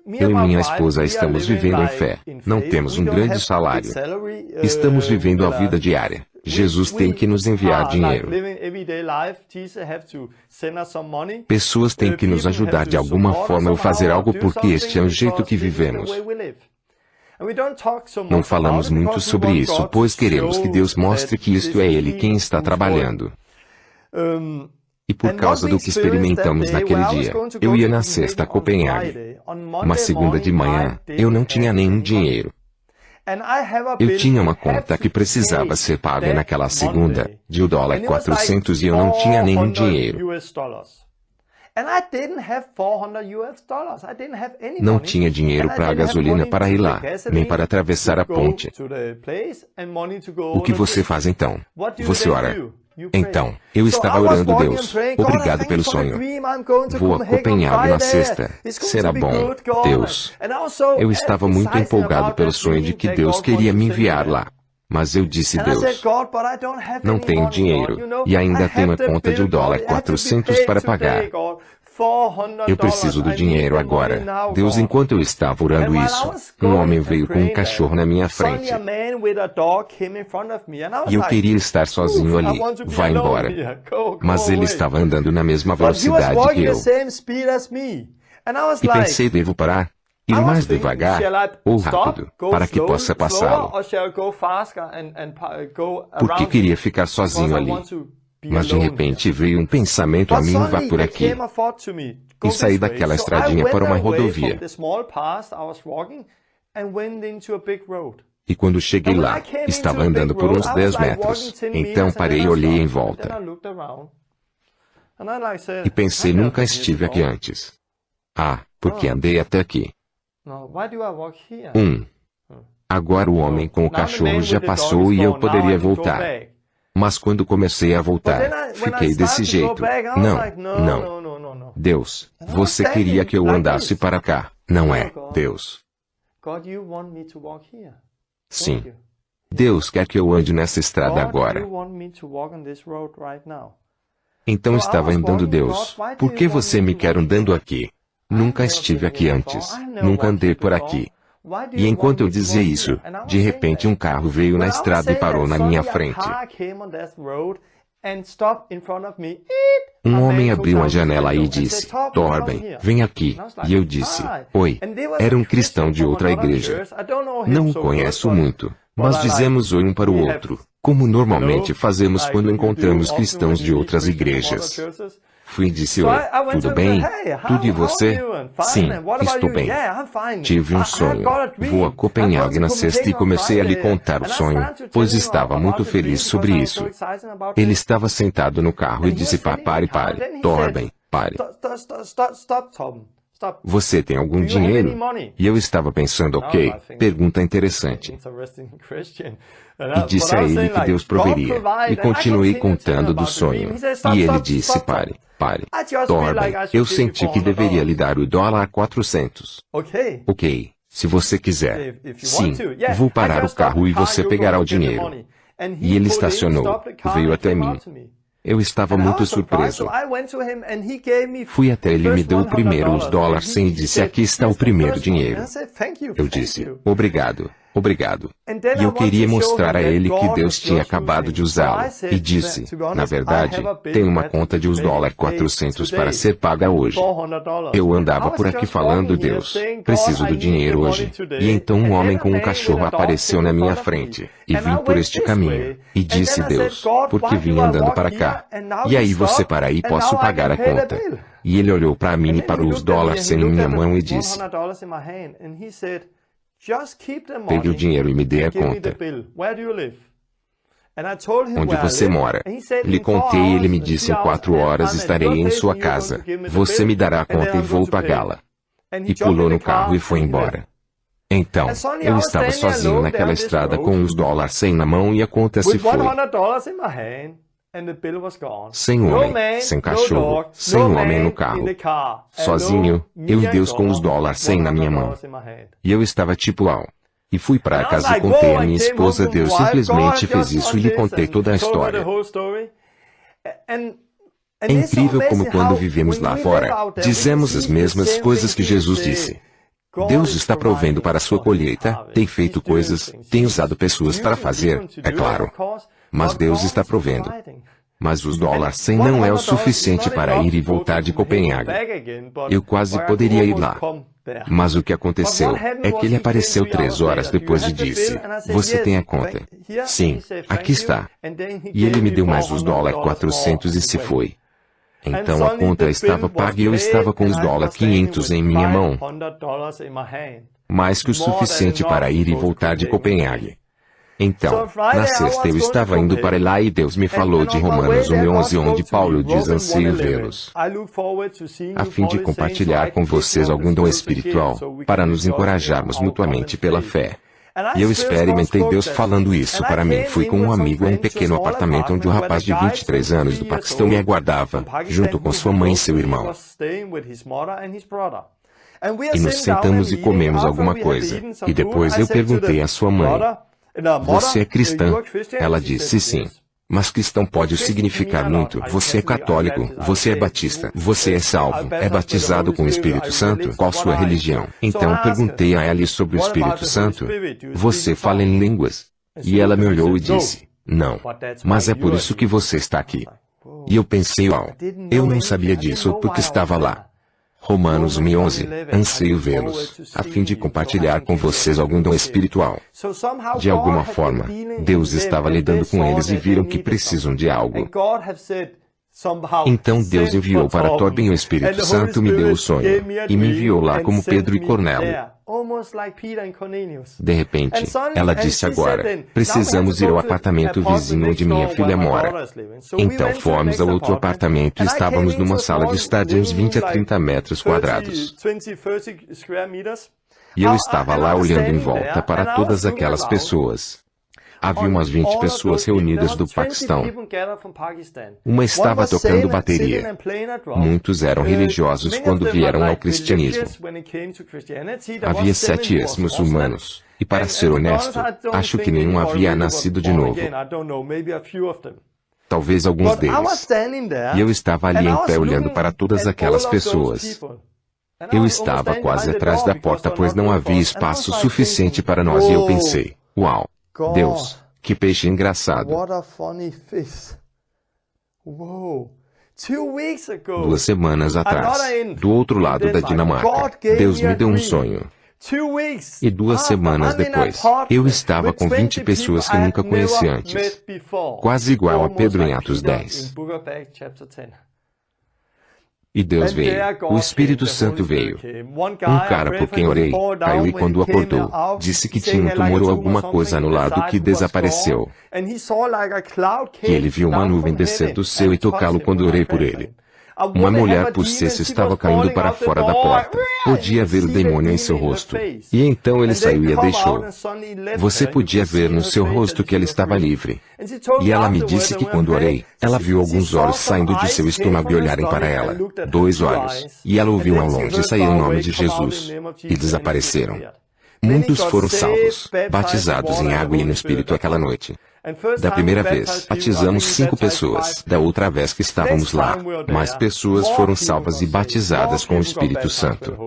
Eu e minha esposa estamos vivendo em fé. Não temos um grande salário. Estamos vivendo a vida diária. Jesus tem que nos enviar dinheiro. Pessoas têm que nos ajudar de alguma forma ou fazer algo porque este é o jeito que vivemos. Não falamos muito sobre isso, pois queremos que Deus mostre que isto é Ele quem está trabalhando. E por causa do que experimentamos naquele dia, eu ia na sexta a Copenhague. Uma segunda de manhã, eu não tinha nenhum dinheiro. Eu tinha uma conta que precisava ser paga naquela segunda, de $400 e eu não tinha nenhum dinheiro. Não tinha dinheiro para a gasolina para ir lá, nem para atravessar a ponte. O que você faz então? Você ora. Então, eu estava orando, Deus, obrigado pelo sonho. Vou a Copenhague na sexta. Será bom, Deus. Eu estava muito empolgado pelo sonho de que Deus queria me enviar lá. Mas eu disse, Deus, não tenho dinheiro, e ainda tenho a conta de $400 para pagar. Eu preciso do dinheiro agora. Deus, enquanto eu estava orando isso, um homem veio com um cachorro na minha frente. E eu queria estar sozinho ali. Vai embora. Mas ele estava andando na mesma velocidade que eu. E pensei, devo parar? Ir mais devagar ou rápido, para que possa passá-lo. Porque queria ficar sozinho ali. Mas de repente veio um pensamento a mim, vá por aqui. E saí daquela estradinha para uma rodovia. E quando cheguei lá, estava andando por uns 10 metros. Então parei e olhei em volta. E pensei, nunca estive aqui antes. Porque andei até aqui. Agora o homem com o cachorro já passou e eu poderia voltar. Mas quando comecei a voltar, fiquei desse jeito. Não. Deus, você queria que eu andasse para cá, não é, Deus? Sim. Deus quer que eu ande nessa estrada agora. Então estava andando, Deus, por que você me quer andando aqui? Nunca estive aqui antes, nunca andei por aqui. E enquanto eu dizia isso, de repente um carro veio na estrada e parou na minha frente. Um homem abriu a janela e disse, Torben, vem aqui. E eu disse, oi. Era um cristão de outra igreja. Não o conheço muito, mas dizemos oi um para o outro, como normalmente fazemos quando encontramos cristãos de outras igrejas. Fui e disse: oi, tudo bem? Tudo e você? Sim, estou bem. Tive um sonho. Vou a Copenhague na sexta e comecei a lhe contar o sonho, pois estava muito feliz sobre isso. Ele estava sentado no carro e disse: pare, Torben, pare. Você tem algum dinheiro? E eu estava pensando, ok, pergunta interessante. E disse a ele que Deus proveria. E continuei contando do sonho. E ele disse: pare. Torben, eu senti que deveria lhe dar o $400. Ok, se você quiser. Sim, vou parar o carro e você pegará o dinheiro. E ele estacionou, veio até mim. Eu estava muito surpreso. Fui até ele e me deu o primeiro os $100 e disse: aqui está o primeiro dinheiro. Eu disse: obrigado. E eu queria mostrar a ele que Deus tinha acabado de usá-lo. E disse: na verdade, tenho uma conta de os $400 para ser paga hoje. Eu andava por aqui falando: Deus, preciso do dinheiro hoje. E então um homem com um cachorro apareceu na minha frente. E vim por este caminho. E disse: Deus, por que vim andando para cá? E aí você para aí, posso pagar a conta. E ele olhou para mim e parou os $100 em minha mão e disse: pegue o dinheiro e me dê a conta. Onde você mora? Lhe contei e ele me disse: em 4 horas estarei em sua casa. Você me dará a conta e vou pagá-la. E pulou no carro e foi embora. Então, eu estava sozinho naquela estrada com os $100 na mão e a conta se foi. Sem homem, sem cachorro, sem homem no carro. Sozinho, eu e Deus com os $100 na minha mão. E eu estava tipo, uau. E fui para casa e contei a minha esposa: Deus simplesmente fez isso, e lhe contei toda a história. É incrível como quando vivemos lá fora, dizemos as mesmas coisas que Jesus disse. Deus está provendo para a sua colheita, tem feito coisas, tem usado pessoas para fazer, é claro. Mas Deus está provendo. Mas os $100 não é o suficiente para ir e voltar de Copenhague. Eu quase poderia ir lá. Mas o que aconteceu é que ele apareceu 3 horas depois e disse: você tem a conta? Sim, aqui está. E ele me deu mais os $400 e se foi. Então a conta estava paga e eu estava com os $500 em minha mão. Mais que o suficiente para ir e voltar de Copenhague. Então, na sexta eu estava indo para lá e Deus me falou de Romanos 1:11, onde Paulo diz: anseio vê-los, a fim de compartilhar com vocês algum dom espiritual, para nos encorajarmos mutuamente pela fé. E eu experimentei Deus falando isso para mim. Fui com um amigo a um pequeno apartamento onde um rapaz de 23 anos do Paquistão me aguardava, junto com sua mãe e seu irmão. E nos sentamos e comemos alguma coisa. E depois eu perguntei à sua mãe: você é cristã? Ela disse: sim. Mas cristão pode significar muito. Você é católico, você é batista, você é salvo, é batizado com o Espírito Santo, qual sua religião? Então perguntei a ela sobre o Espírito Santo: você fala em línguas? E ela me olhou e disse: não. Mas é por isso que você está aqui. E eu pensei: uau, eu não sabia disso porque estava lá. Romanos 1:11, anseio vê-los, a fim de compartilhar com vocês algum dom espiritual. De alguma forma, Deus estava lidando com eles e viram que precisam de algo. Então Deus enviou para Torben o Espírito Santo, me deu o sonho, e me enviou lá como Pedro e Cornélio. De repente, ela disse: agora, precisamos ir ao apartamento vizinho onde minha filha mora. Então fomos ao outro apartamento e estávamos numa sala de estar de uns 20 a 30 metros quadrados. E eu estava lá olhando em volta para todas aquelas pessoas. Havia umas 20 pessoas reunidas do Paquistão. Uma estava tocando bateria. Muitos eram religiosos quando vieram ao cristianismo. Havia 7 ex-muçulmanos. E para ser honesto, acho que nenhum havia nascido de novo. Talvez alguns deles. E eu estava ali em pé olhando para todas aquelas pessoas. Eu estava quase atrás da porta, pois não havia espaço suficiente para nós, e eu pensei: uau! Deus, que peixe engraçado. 2 semanas atrás, do outro lado da Dinamarca, Deus me deu um sonho. E 2 semanas depois, eu estava com 20 pessoas que nunca conheci antes. Quase igual a Pedro em Atos 10. E Deus veio. O Espírito Santo veio. Um cara por quem orei, caiu e quando acordou, disse que tinha um tumor ou alguma coisa no lado que desapareceu. Que ele viu uma nuvem descer do céu e tocá-lo quando orei por ele. Uma mulher possessa estava caindo para fora da porta. Podia ver o demônio em seu rosto. E então ele saiu e a deixou. Você podia ver no seu rosto que ela estava livre. E ela me disse que quando orei, ela viu alguns olhos saindo de seu estômago e olharem para ela. 2 olhos. E ela ouviu ao longe sair o nome de Jesus. E desapareceram. Muitos foram salvos, batizados em água e no Espírito aquela noite. Da primeira vez, batizamos 5 pessoas. Da outra vez que estávamos lá, mais pessoas foram salvas e batizadas com o Espírito Santo.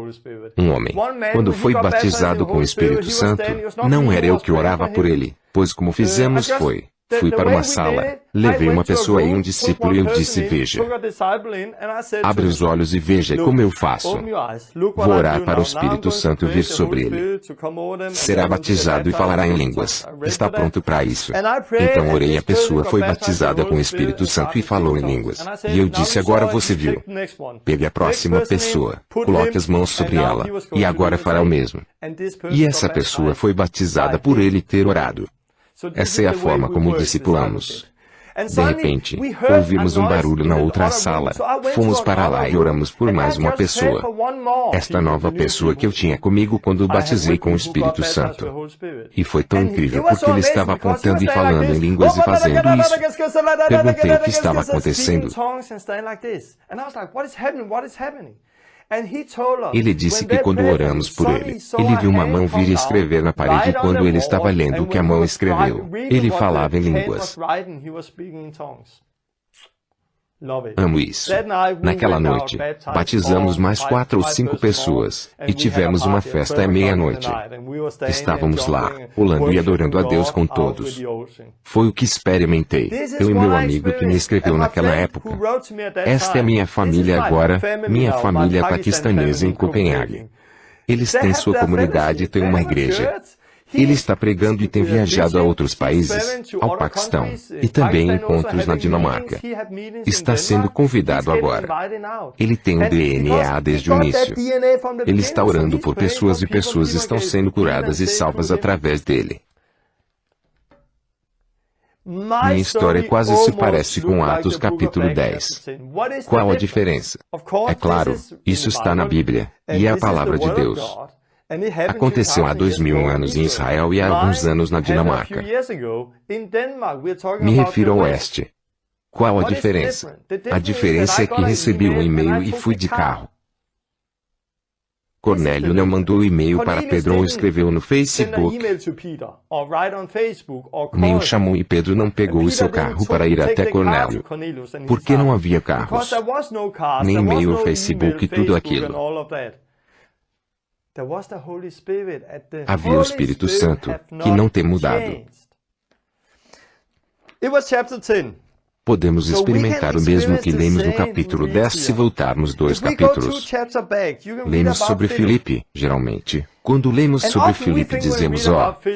Um homem, quando foi batizado com o Espírito Santo, não era eu que orava por ele, pois como fizemos foi... Fui para uma sala, levei uma pessoa e um discípulo e eu disse, veja. Abre os olhos e veja como eu faço. Vou orar para o Espírito Santo vir sobre ele. Será batizado e falará em línguas. Está pronto para isso. Então orei e a pessoa foi batizada com o Espírito Santo e falou em línguas. E eu disse, agora você viu. Pegue a próxima pessoa, coloque as mãos sobre ela, e agora fará o mesmo. E essa pessoa foi batizada por ele ter orado. Essa é a forma como discipulamos. De repente, ouvimos um barulho na outra sala. Fomos para lá e oramos por mais uma pessoa. Esta nova pessoa que eu tinha comigo quando o batizei com o Espírito Santo. E foi tão incrível porque ele estava apontando e falando em línguas e fazendo isso. Perguntei o que estava acontecendo. Ele disse que quando oramos por ele viu uma mão vir e escrever na parede quando ele estava lendo o que a mão escreveu. Ele falava em línguas. Amo isso. Naquela noite, batizamos mais 4 ou 5 pessoas, e tivemos uma festa à meia-noite. Estávamos lá, pulando e adorando a Deus com todos. Foi o que experimentei. Eu e meu amigo que me escreveu naquela época. Esta é minha família agora, minha família paquistanesa em Copenhague. Eles têm sua comunidade e têm uma igreja. Ele está pregando e tem viajado a outros países, ao Paquistão, e também encontros na Dinamarca. Está sendo convidado agora. Ele tem o DNA desde o início. Ele está orando por pessoas e pessoas estão sendo curadas e salvas através dele. Minha história quase se parece com Atos capítulo 10. Qual a diferença? É claro, isso está na Bíblia, e é a palavra de Deus. Aconteceu há 2000 anos em Israel e há alguns anos na Dinamarca. Me refiro ao oeste. Qual a diferença? A diferença é que recebi um e-mail e fui de carro. Cornélio não mandou e-mail para Pedro ou escreveu no Facebook. Nem o chamou e Pedro não pegou o seu carro para ir até Cornélio. Porque não havia carros. Nem e-mail ou Facebook e tudo aquilo. Havia o Espírito Santo, que não tem mudado. Podemos experimentar o mesmo que lemos no capítulo 10 se voltarmos 2 capítulos. Lemos sobre Filipe, geralmente. Quando lemos sobre Filipe dizemos,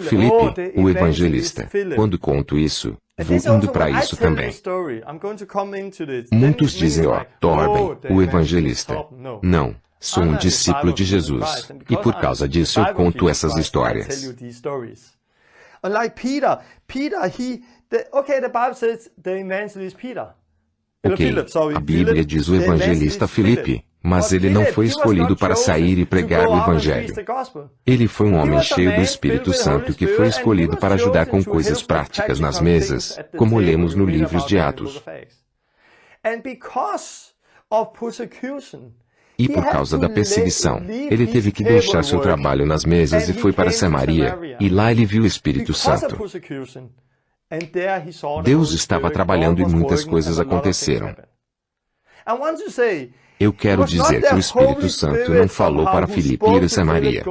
Filipe, o evangelista. Quando conto isso, vou indo para isso também. Muitos dizem, Torben, o evangelista. Não. Sou um discípulo de Jesus, e por causa disso eu conto essas histórias. A Bíblia diz o evangelista Filipe, mas ele não foi escolhido para sair e pregar o evangelho. Ele foi um homem cheio do Espírito Santo que foi escolhido para ajudar com coisas práticas nas mesas, como lemos no livro de Atos. E por causa da perseguição, ele teve que deixar seu trabalho nas mesas e foi para Samaria, e lá ele viu o Espírito Santo. Deus estava trabalhando e muitas coisas aconteceram. Eu quero dizer que o Espírito Santo não falou para Filipe ir a Samaria.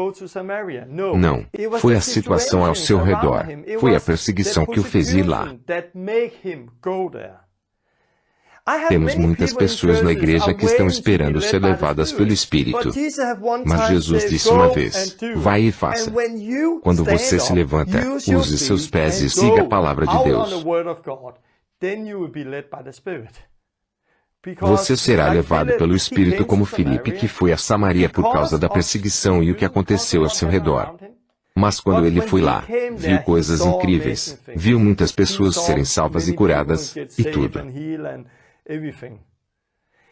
Não, foi a situação ao seu redor, foi a perseguição que o fez ir lá. Temos muitas pessoas na igreja que estão esperando ser levadas pelo Espírito. Mas Jesus disse uma vez, vai e faça. Quando você se levanta, use seus pés e siga a palavra de Deus. Você será levado pelo Espírito como Filipe, que foi a Samaria por causa da perseguição e o que aconteceu ao seu redor. Mas quando ele foi lá, viu coisas incríveis, viu muitas pessoas serem salvas e curadas, e tudo.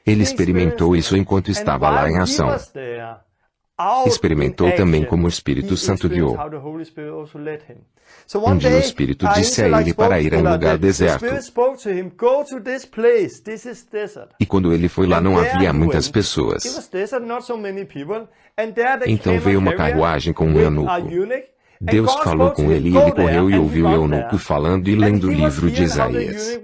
Ele experimentou isso enquanto estava lá em ação. Experimentou também como o Espírito Santo guiou. Um dia o Espírito disse a ele para ir a um lugar deserto. E quando ele foi lá não havia muitas pessoas. Então veio uma carruagem com um eunuco. Deus falou com ele e ele correu e ouviu o eunuco falando e lendo o livro de Isaías.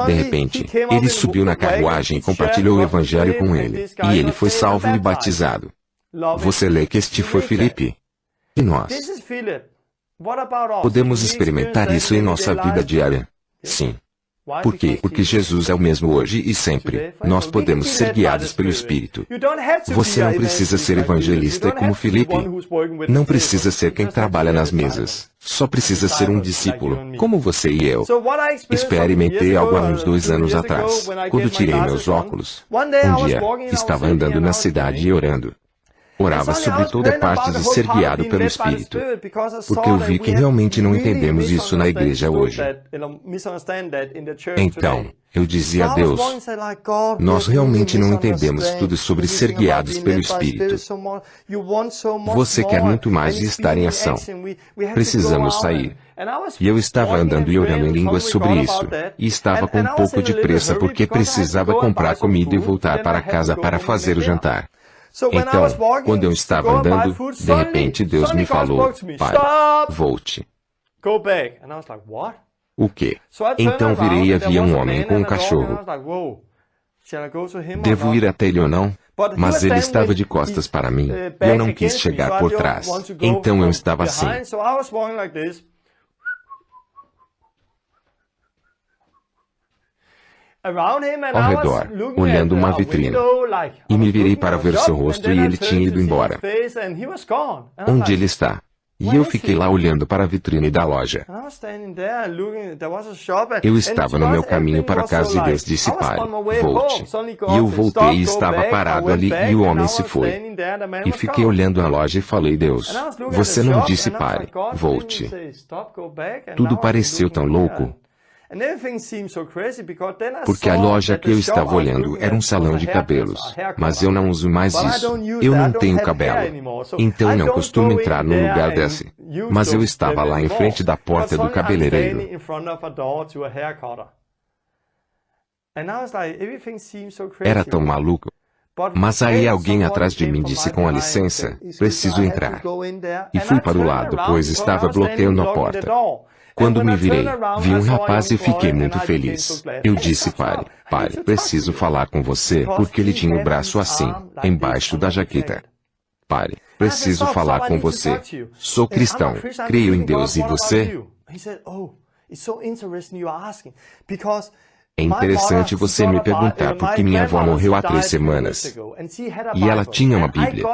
De repente, ele subiu na carruagem e compartilhou o evangelho com ele, e ele foi salvo e batizado. Você lê que este foi Filipe. E nós? Podemos experimentar isso em nossa vida diária? Sim. Por quê? Porque Jesus é o mesmo hoje e sempre. Nós podemos ser guiados pelo Espírito. Você não precisa ser evangelista como Filipe. Não precisa ser quem trabalha nas mesas. Só precisa ser um discípulo, como você e eu. Experimentei algo há uns 2 anos atrás, quando tirei meus óculos. Um dia, estava andando na cidade e orando. Orava sobre toda a parte de ser guiado pelo Espírito, porque eu vi que realmente não entendemos isso na igreja hoje. Então, eu dizia a Deus, nós realmente não entendemos tudo sobre ser guiados pelo Espírito. Você quer muito mais de estar em ação. Precisamos sair. E eu estava andando e orando em línguas sobre isso, e estava com um pouco de pressa porque precisava comprar comida e voltar para casa para fazer o jantar. Então, quando eu estava andando, de repente Deus me falou, pare, volte. O quê? Então virei e havia um homem com um cachorro. Devo ir até ele ou não? Mas ele estava de costas para mim, e eu não quis chegar por trás. Então eu estava assim. Ao redor, olhando uma vitrine. E me virei para ver seu rosto e ele tinha ido embora. Onde ele está? E eu fiquei lá olhando para a vitrine da loja. Eu estava no meu caminho para casa e Deus disse, pare, volte. E eu voltei e estava parado ali e o homem se foi. E fiquei olhando a loja e falei, Deus, você não disse pare, volte. Tudo pareceu tão louco. Porque a loja que eu estava olhando era um salão de cabelos, mas eu não uso mais isso. Eu não tenho cabelo. Então não costumo entrar no lugar desse. Mas eu estava lá em frente da porta do cabeleireiro. Era tão maluco. Mas aí alguém atrás de mim disse com a licença, preciso entrar. E fui para o lado, pois estava bloqueando a porta. Quando me virei, vi um rapaz e fiquei muito feliz. Eu disse, pare, preciso falar com você, porque ele tinha o braço assim, embaixo da jaqueta. Pare, preciso falar com você. Sou cristão, creio em Deus e você? É interessante você me perguntar porque minha avó morreu há 3 semanas. E ela tinha uma Bíblia.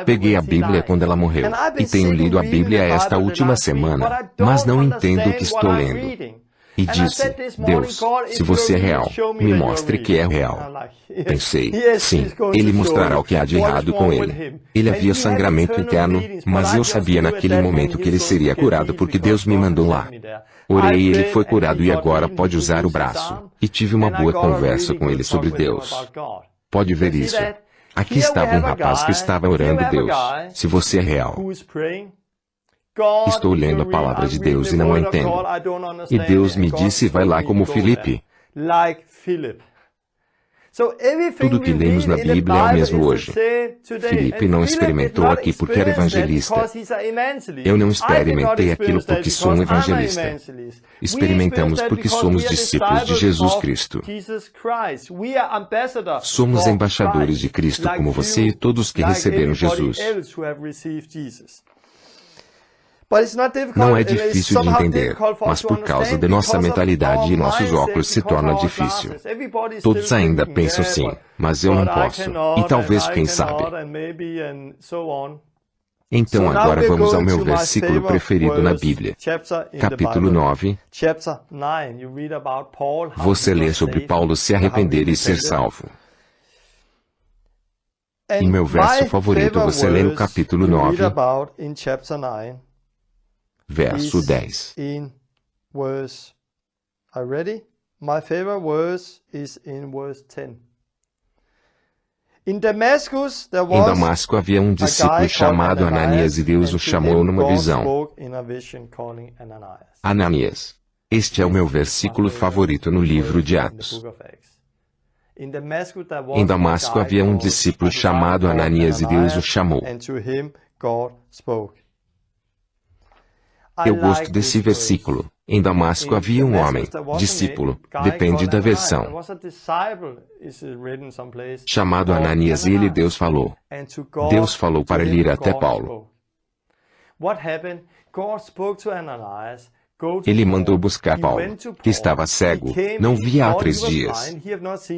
Peguei a Bíblia quando ela morreu. E tenho lido a Bíblia esta última semana, mas não entendo o que estou lendo. E disse, Deus, se você é real, me mostre que é real. Pensei, sim, ele mostrará o que há de errado com ele. Ele havia sangramento interno, mas eu sabia naquele momento que ele seria curado porque Deus me mandou lá. Orei e ele foi curado e agora pode usar o braço. E tive uma boa conversa com ele sobre Deus. Pode ver isso. Aqui estava um rapaz que estava orando Deus. Se você é real. Estou lendo a palavra de Deus e não a entendo. E Deus me disse, vai lá como Filipe. Tudo que lemos na Bíblia é o mesmo hoje. Filipe não experimentou aqui porque era evangelista. Eu não experimentei aquilo porque sou um evangelista. Experimentamos porque somos discípulos de Jesus Cristo. Somos embaixadores de Cristo como você e todos que receberam Jesus. Não é difícil de entender, mas por causa de nossa mentalidade e nossos óculos se torna difícil. Todos ainda pensam sim, mas eu não posso. E talvez, quem sabe. Então agora vamos ao meu versículo preferido na Bíblia. Capítulo 9. Você lê sobre Paulo se arrepender e ser salvo. E meu verso favorito você lê no capítulo 9, verso 10. Are you ready? My favorite verse is in verse 10. Em Damasco havia um discípulo chamado Ananias e Deus o chamou numa visão. Ananias. Este é o meu versículo favorito no livro de Atos. Em Damasco havia um discípulo chamado Ananias e Deus o chamou. Eu gosto desse versículo. Em Damasco havia um homem, discípulo, depende da versão, chamado Ananias e Deus falou. Deus falou para ele ir até Paulo. Ele mandou buscar Paulo, que estava cego, não via há 3 dias.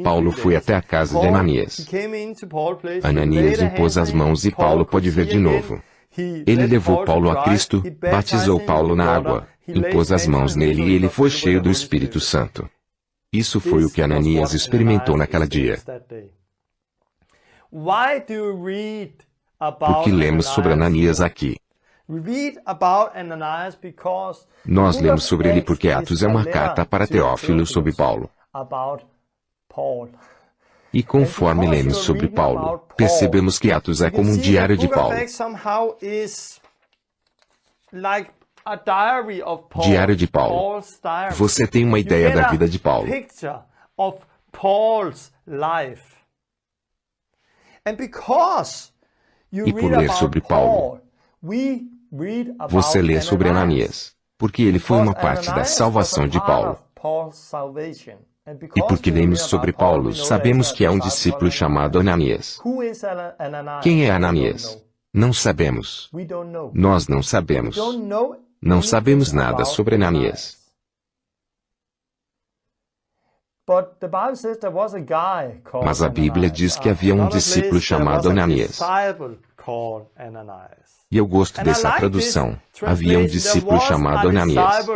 Paulo foi até a casa de Ananias. Ananias impôs as mãos e Paulo pôde ver de novo. Ele levou Paulo a Cristo, batizou Paulo na água, impôs as mãos nele e ele foi cheio do Espírito Santo. Isso foi o que Ananias experimentou naquele dia. Por que lemos sobre Ananias aqui? Nós lemos sobre ele porque Atos é uma carta para Teófilo sobre Paulo. E conforme lemos sobre Paulo, percebemos que Atos é como um diário de Paulo. Diário de Paulo. Você tem uma ideia da vida de Paulo. E por ler sobre Paulo, você lê sobre Ananias, porque ele foi uma parte da salvação de Paulo. E porque lemos sobre Paulo, sabemos que é um discípulo chamado Ananias. Quem é Ananias? Não sabemos. Nós não sabemos. Não sabemos nada sobre Ananias. Mas a Bíblia diz que havia um discípulo chamado Ananias. E eu gosto dessa tradução. Havia um discípulo chamado Ananias.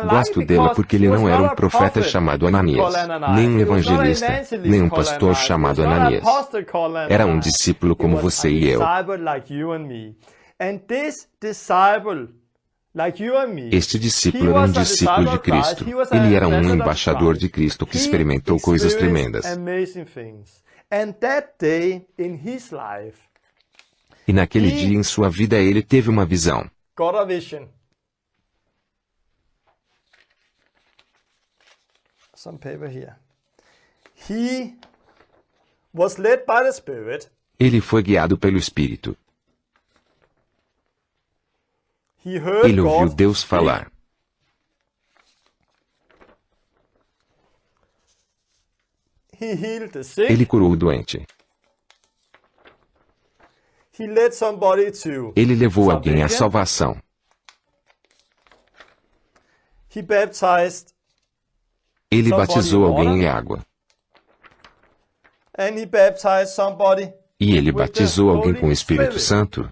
Gosto dela porque ele não era um profeta chamado Ananias, nem um evangelista, nem um pastor chamado Ananias. Era um discípulo como você e eu. Este discípulo era um discípulo de Cristo. Ele era um embaixador de Cristo que experimentou coisas tremendas. E naquele dia em sua vida ele teve uma visão. Some paper here. He was led by the Spirit. Ele foi guiado pelo Espírito. Ele ouviu Deus falar. Ele curou o doente. Ele levou alguém à salvação. Ele batizou alguém em água. E ele batizou alguém com o Espírito Santo.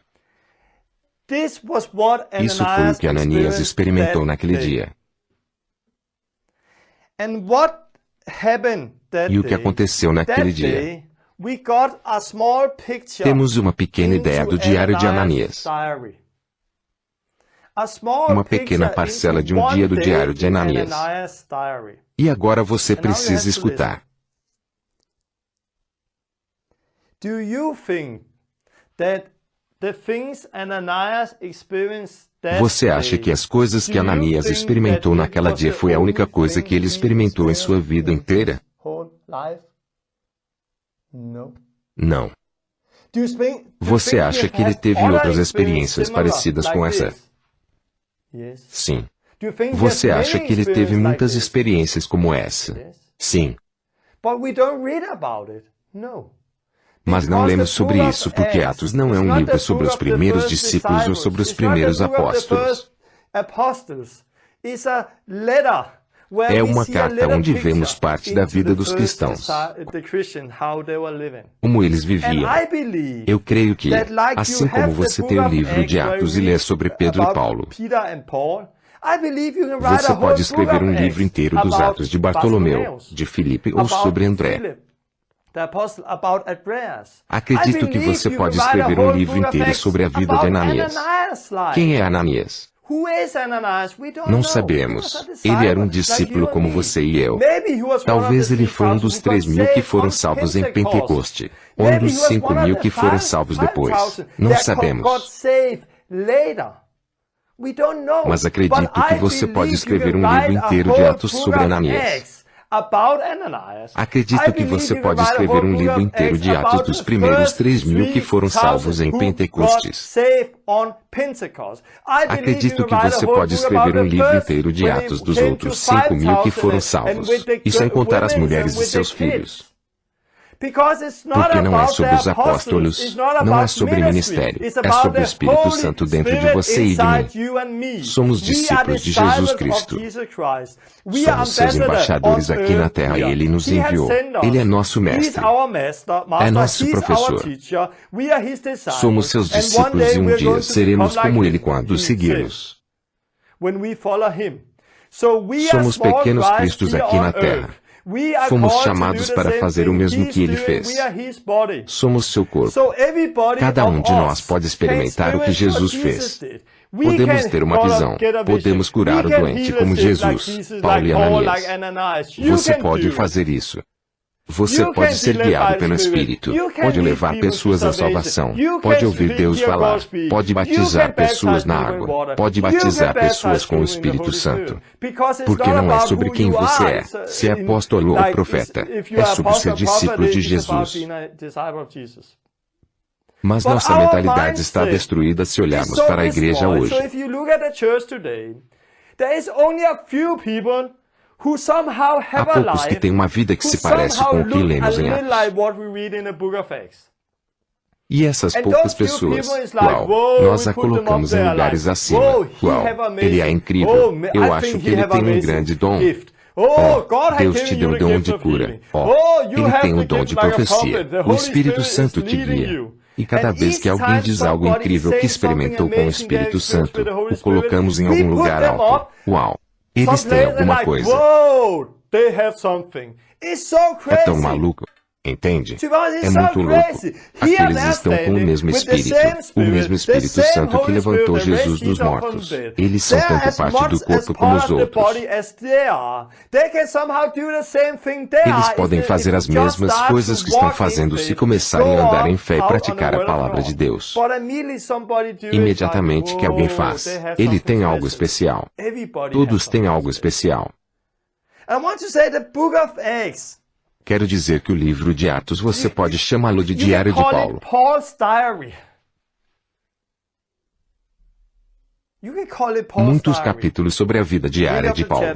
Isso foi o que Ananias experimentou naquele dia. E o que aconteceu naquele dia? Temos uma pequena ideia do diário de Ananias. Uma pequena parcela de um dia do diário de Ananias. E agora você precisa escutar. Você acha que as coisas que Ananias experimentou naquela dia foi a única coisa que ele experimentou em sua vida inteira? Não. Você acha que ele teve outras experiências parecidas com essa? Sim. Você acha que ele teve muitas experiências como essa? Sim. Mas não lemos sobre isso porque Atos não é um livro sobre os primeiros discípulos ou sobre os primeiros apóstolos. É uma carta onde vemos parte da vida dos cristãos, como eles viviam. Eu creio que, assim como você tem o livro de Atos e lê sobre Pedro e Paulo, você pode escrever um livro inteiro dos Atos de Bartolomeu, de Filipe ou sobre André. Acredito que você pode escrever um livro inteiro sobre a vida de Ananias. Quem é Ananias? Não sabemos. Ele era um discípulo como você e eu. Talvez ele foi um dos 3.000 que foram salvos em Pentecoste, ou um dos 5.000 que foram salvos depois. Não sabemos. Mas acredito que você pode escrever um livro inteiro de Atos sobre Ananias. Acredito que você pode escrever um livro inteiro de Atos dos primeiros 3.000 que foram salvos em Pentecostes. Acredito que você pode escrever um livro inteiro de Atos dos outros 5.000 que foram salvos, e sem contar as mulheres e seus filhos. Porque não é sobre os apóstolos, não é sobre ministério, é sobre o Espírito Santo dentro de você e de mim. Somos discípulos de Jesus Cristo. Somos seus embaixadores aqui na terra e Ele nos enviou. Ele é nosso mestre. É nosso professor. Somos seus discípulos e um dia seremos como Ele quando o seguirmos. Somos pequenos cristos aqui na terra. Fomos chamados para fazer o mesmo que Ele fez. Somos seu corpo. Cada um de nós pode experimentar o que Jesus fez. Podemos ter uma visão. Podemos curar o doente como Jesus, Paulo e Ananias. Você pode fazer isso. Você pode ser guiado pelo Espírito, pode levar pessoas à salvação, pode ouvir Deus falar, pode batizar pessoas na água, pode batizar pessoas com o Espírito Santo. Porque não é sobre quem você é, se é apóstolo ou profeta, é sobre ser discípulo de Jesus. Mas nossa mentalidade está destruída se olharmos para a igreja hoje. Há poucos que têm uma vida que se parece com o que lemos em Atos. E essas poucas pessoas, uau, nós a colocamos em lugares acima. Uau, ele é incrível. Eu acho que ele tem um grande dom. Deus te deu o dom de cura. Ele tem o dom de profecia. O Espírito Santo te guia. E cada vez que alguém diz algo incrível que experimentou com o Espírito Santo, o colocamos em algum lugar alto. Uau! Eles têm alguma coisa. É tão maluco. Entende? É muito louco. Aqueles estão com o mesmo Espírito Santo que levantou Jesus dos mortos. Eles são tanto parte do corpo como os outros. Eles podem fazer as mesmas coisas que estão fazendo se começarem a andar em fé e praticar a palavra de Deus. Imediatamente que alguém faz, ele tem algo especial. Todos têm algo especial. Quero dizer que o livro de Atos você pode chamá-lo de Diário de Paulo. Muitos capítulos sobre a vida diária de Paulo.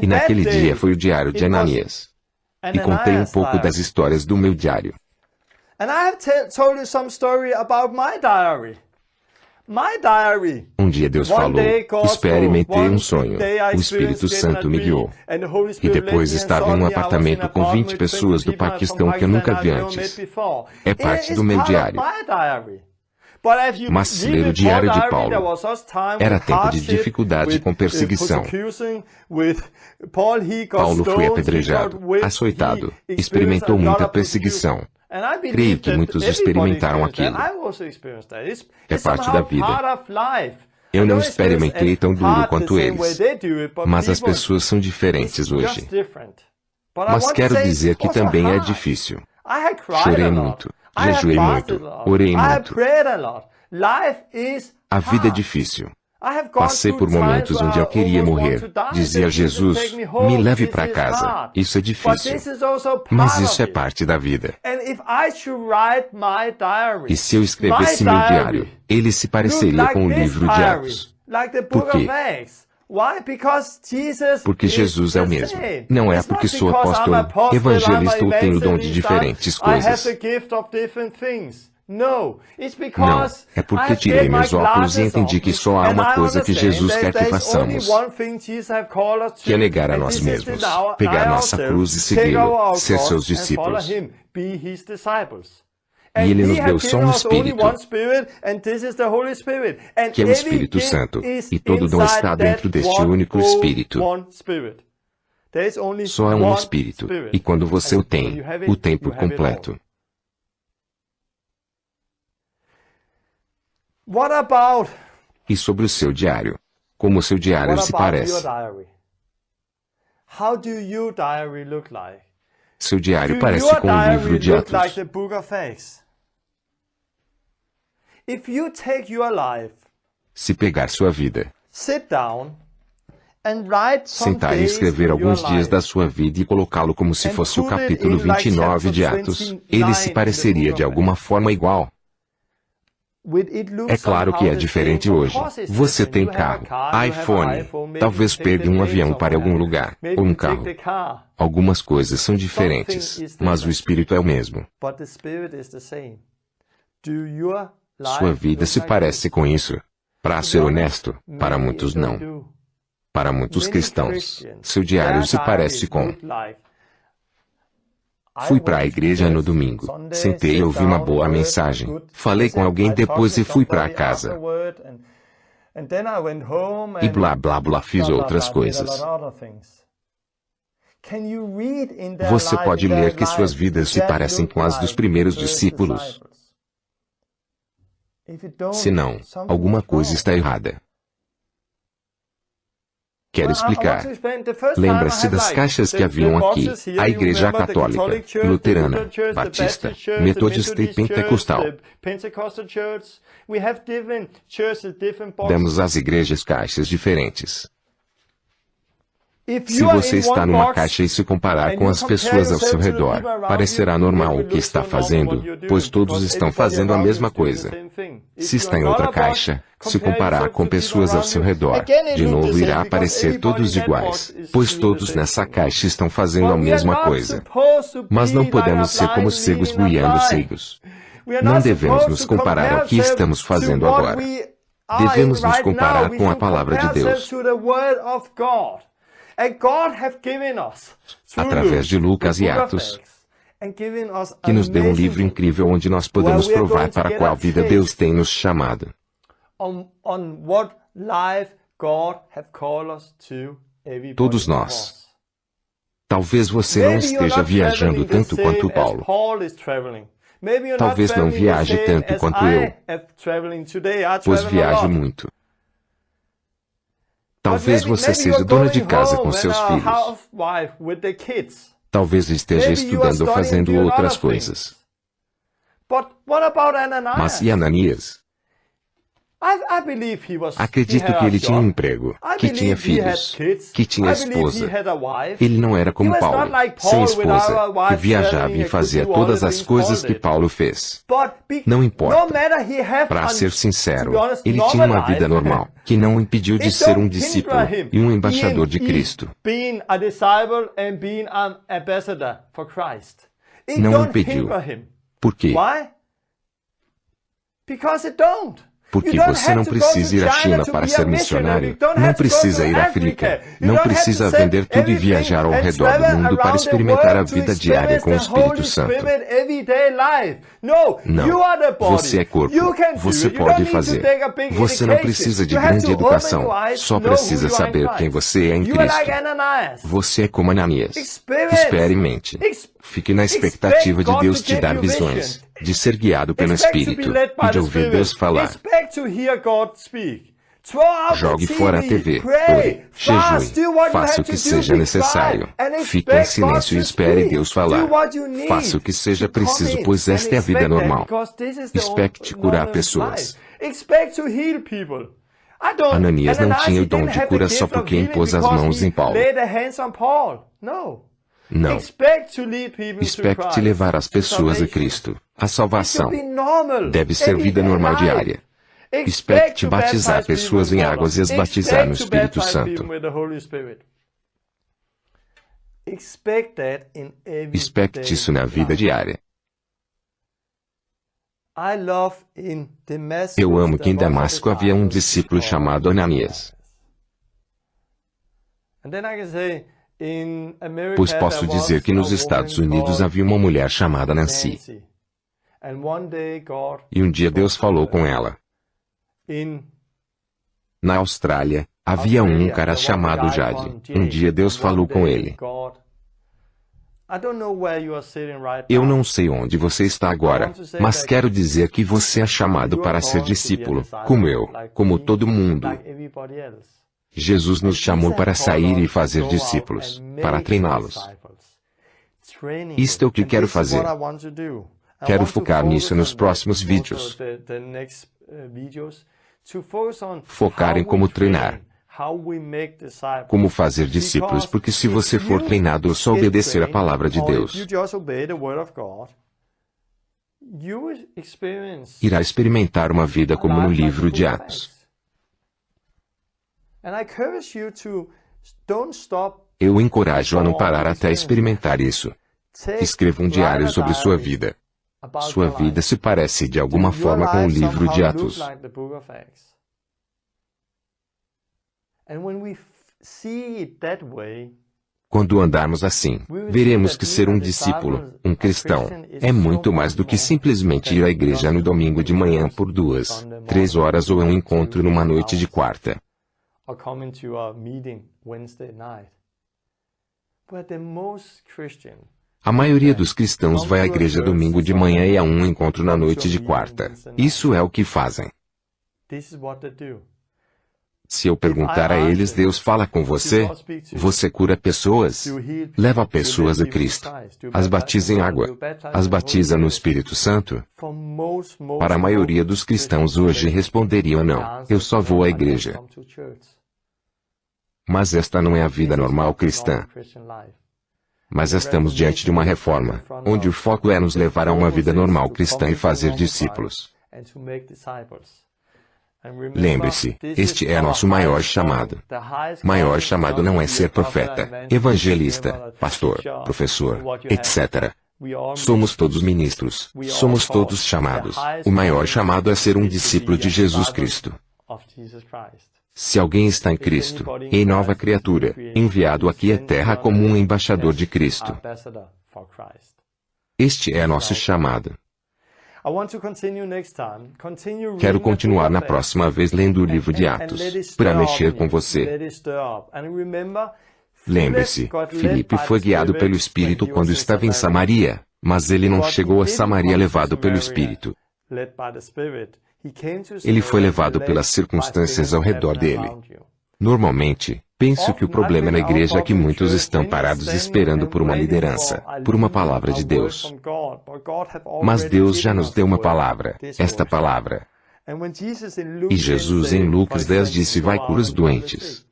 E naquele dia foi o diário de Ananias. E contei um pouco das histórias do meu diário. Um dia Deus falou, experimentei um sonho, o Espírito Santo me guiou. E depois estava em um apartamento com 20 pessoas do Paquistão que eu nunca vi antes. É parte do meu diário. Mas se ler o diário de Paulo, era tempo de dificuldade com perseguição. Paulo foi apedrejado, açoitado, experimentou muita perseguição. Creio que muitos experimentaram aquilo. É parte da vida. Eu não experimentei tão duro quanto eles. Mas as pessoas são diferentes hoje. Mas quero dizer que também é difícil. Chorei muito, jejuei muito, orei muito. A vida é difícil. Passei por momentos onde eu queria morrer. Dizia Jesus, me leve para casa. Isso é difícil. Mas isso é parte da vida. E se eu escrevesse meu diário, ele se pareceria com o livro de Atos. Por quê? Porque Jesus é o mesmo. Não é porque sou apóstolo, evangelista ou tenho dom de diferentes coisas. Não, é porque tirei meus óculos e entendi que só há uma coisa que Jesus quer que façamos, que é negar a nós mesmos, pegar nossa cruz e segui-lo, ser seus discípulos. E Ele nos deu só um Espírito, que é o Espírito Santo, e todo dom está dentro deste único Espírito. Só há um Espírito, e quando você o tem por completo. E sobre o seu diário? Como o seu diário se parece? Seu diário parece com um livro de Atos. Se pegar sua vida, sentar e escrever alguns dias da sua vida e colocá-lo como se fosse o capítulo 29 de Atos, ele se pareceria de alguma forma igual. É claro que é diferente hoje. Você tem carro, iPhone, talvez pegue um avião para algum lugar, ou um carro. Algumas coisas são diferentes, mas o Espírito é o mesmo. Sua vida se parece com isso? Para ser honesto, para muitos não. Para muitos cristãos, seu diário se parece com: fui para a igreja no domingo, sentei e ouvi uma boa mensagem, falei com alguém depois e fui para casa. E blá blá blá, fiz outras coisas. Você pode ler que suas vidas se parecem com as dos primeiros discípulos? Se não, alguma coisa está errada. Quero explicar. Lembra-se das caixas que haviam aqui: a Igreja Católica, Luterana, Batista, Metodista e Pentecostal. Demos às igrejas caixas diferentes. Se você está numa caixa e se comparar com as pessoas ao seu redor, parecerá normal o que está fazendo, pois todos estão fazendo a mesma coisa. Se está em outra caixa, se comparar com pessoas ao seu redor, de novo irá parecer todos iguais, pois todos nessa caixa estão fazendo a mesma coisa. Mas não podemos ser como cegos guiando cegos. Não devemos nos comparar ao que estamos fazendo agora. Devemos nos comparar com a palavra de Deus. Através de Lucas e Atos, que nos deu um livro incrível onde nós podemos provar para qual vida Deus tem nos chamado. Todos nós. Talvez você não esteja viajando tanto quanto Paulo. Talvez não viaje tanto quanto eu, pois viajo muito. Talvez você seja dona de casa com seus filhos. Talvez esteja estudando ou fazendo outras coisas. Mas e Ananias? Acredito que ele tinha um emprego, que tinha filhos, que tinha esposa. Ele não era como Paulo, sem esposa, que viajava e fazia todas as coisas que Paulo fez. Não importa. Para ser sincero, ele tinha uma vida normal, que não o impediu de ser um discípulo e um embaixador de Cristo. Não o impediu. Por quê? Porque você não precisa ir à China para ser missionário, não precisa ir à África, não precisa vender tudo e viajar ao redor do mundo para experimentar a vida diária com o Espírito Santo. Não, você é corpo, você pode fazer. Você não precisa de grande educação, só precisa saber quem você é em Cristo. Você é como Ananias. Experimente. Fique na expectativa de Deus te dar visões, de ser guiado pelo Espírito e de ouvir Deus falar. Jogue fora a TV, ore, jejue, faça o que seja necessário. Fique em silêncio e espere Deus falar. Faça o que seja preciso, pois esta é a vida normal. Expecte curar pessoas. Ananias não tinha o dom de cura só porque impôs as mãos em Paulo. Não. Expecte levar as pessoas a Cristo. A salvação deve ser vida normal diária. Expecte batizar pessoas em águas e as batizar no Espírito Santo. Expecte isso na vida diária. Eu amo que em Damasco havia um discípulo chamado Ananias. Pois posso dizer que nos Estados Unidos havia uma mulher chamada Nancy. E um dia Deus falou com ela. Na Austrália, havia um cara chamado Jade. Um dia Deus falou com ele. Eu não sei onde você está agora, mas quero dizer que você é chamado para ser discípulo, como eu, como todo mundo. Jesus nos chamou para sair e fazer discípulos, para treiná-los. Isto é o que quero fazer. Quero focar nisso nos próximos vídeos. Focar em como treinar. Como fazer discípulos, porque se você for treinado só obedecer a palavra de Deus, irá experimentar uma vida como no livro de Atos. Eu o encorajo a não parar até experimentar isso. Escreva um diário sobre sua vida. Sua vida se parece de alguma forma com o livro de Atos. Quando andarmos assim, veremos que ser um discípulo, um cristão, é muito mais do que simplesmente ir à igreja no domingo de manhã por 2, 3 horas ou a um encontro numa noite de quarta. A maioria dos cristãos vai à igreja domingo de manhã e a um encontro na noite de quarta. Isso é o que fazem. Se eu perguntar a eles, Deus fala com você? Você cura pessoas? Leva pessoas a Cristo? As batiza em água? As batiza no Espírito Santo? Para a maioria dos cristãos hoje responderiam não, eu só vou à igreja. Mas esta não é a vida normal cristã. Mas estamos diante de uma reforma, onde o foco é nos levar a uma vida normal cristã e fazer discípulos. Lembre-se, este é nosso maior chamado. Maior chamado não é ser profeta, evangelista, pastor, professor, etc. Somos todos ministros, somos todos chamados. O maior chamado é ser um discípulo de Jesus Cristo. Se alguém está em Cristo, em nova criatura, enviado aqui à terra como um embaixador de Cristo. Este é nosso chamado. Quero continuar na próxima vez lendo o livro de Atos, para mexer com você. Lembre-se, Filipe foi guiado pelo Espírito quando estava em Samaria, mas ele não chegou a Samaria levado pelo Espírito. Ele foi levado pelas circunstâncias ao redor dele. Normalmente, penso que o problema na igreja é que muitos estão parados esperando por uma liderança, por uma palavra de Deus. Mas Deus já nos deu uma palavra, esta palavra. E Jesus em Lucas 10 disse: vai cura os doentes.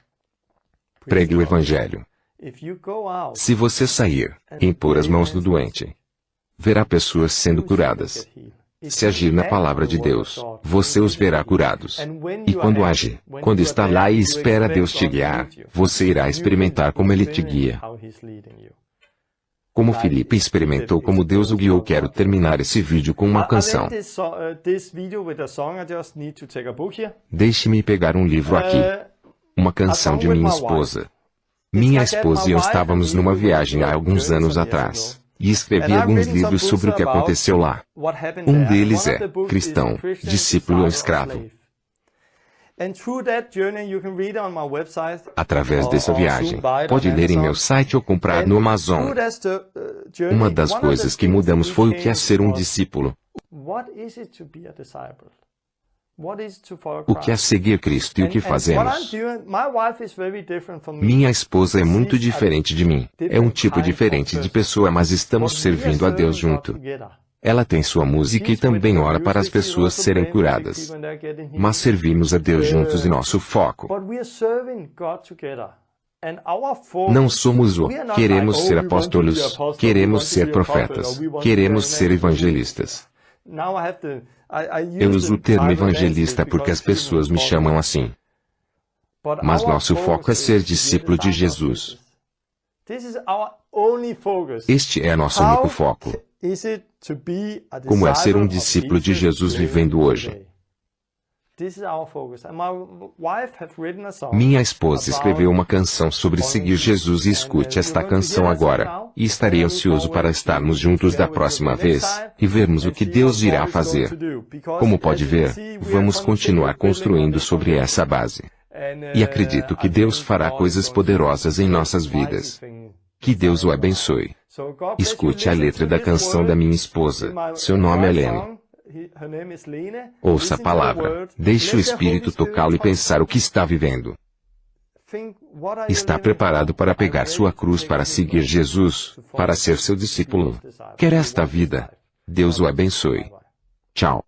Pregue o Evangelho. Se você sair, e impor as mãos no doente, verá pessoas sendo curadas. Se agir na palavra de Deus, você os verá curados. E quando age, quando está lá e espera Deus te guiar, você irá experimentar como Ele te guia. Como Filipe experimentou como Deus o guiou. Quero terminar esse vídeo com uma canção. Deixe-me pegar um livro aqui. Uma canção de minha esposa. Minha esposa e eu estávamos numa viagem há alguns anos atrás. E escrevi alguns livros sobre o que aconteceu lá. Um deles é Cristão, Discípulo ou Escravo. Através dessa viagem, pode ler em meu site ou comprar no Amazon. Uma das coisas que mudamos foi o que é ser um discípulo. O que é seguir Cristo e o que fazemos? Minha esposa é muito diferente de mim. É um tipo diferente de pessoa, mas estamos servindo a Deus junto. Ela tem sua música e também ora para as pessoas serem curadas. Mas servimos a Deus juntos e nosso foco. Não somos o queremos ser apóstolos, queremos ser profetas, queremos ser evangelistas. Eu uso o termo evangelista porque as pessoas me chamam assim. Mas nosso foco é ser discípulo de Jesus. Este é nosso único foco. Como é ser um discípulo de Jesus vivendo hoje? Minha esposa escreveu uma canção sobre seguir Jesus e escute esta canção agora, e estarei ansioso para estarmos juntos da próxima vez, e vermos o que Deus irá fazer. Como pode ver, vamos continuar construindo sobre essa base. E acredito que Deus fará coisas poderosas em nossas vidas. Que Deus o abençoe. Escute a letra da canção da minha esposa. Seu nome é Lene. Ouça a palavra, deixe o Espírito tocá-lo e pensar o que está vivendo. Está preparado para pegar sua cruz para seguir Jesus, para ser seu discípulo? Quer esta vida? Deus o abençoe. Tchau.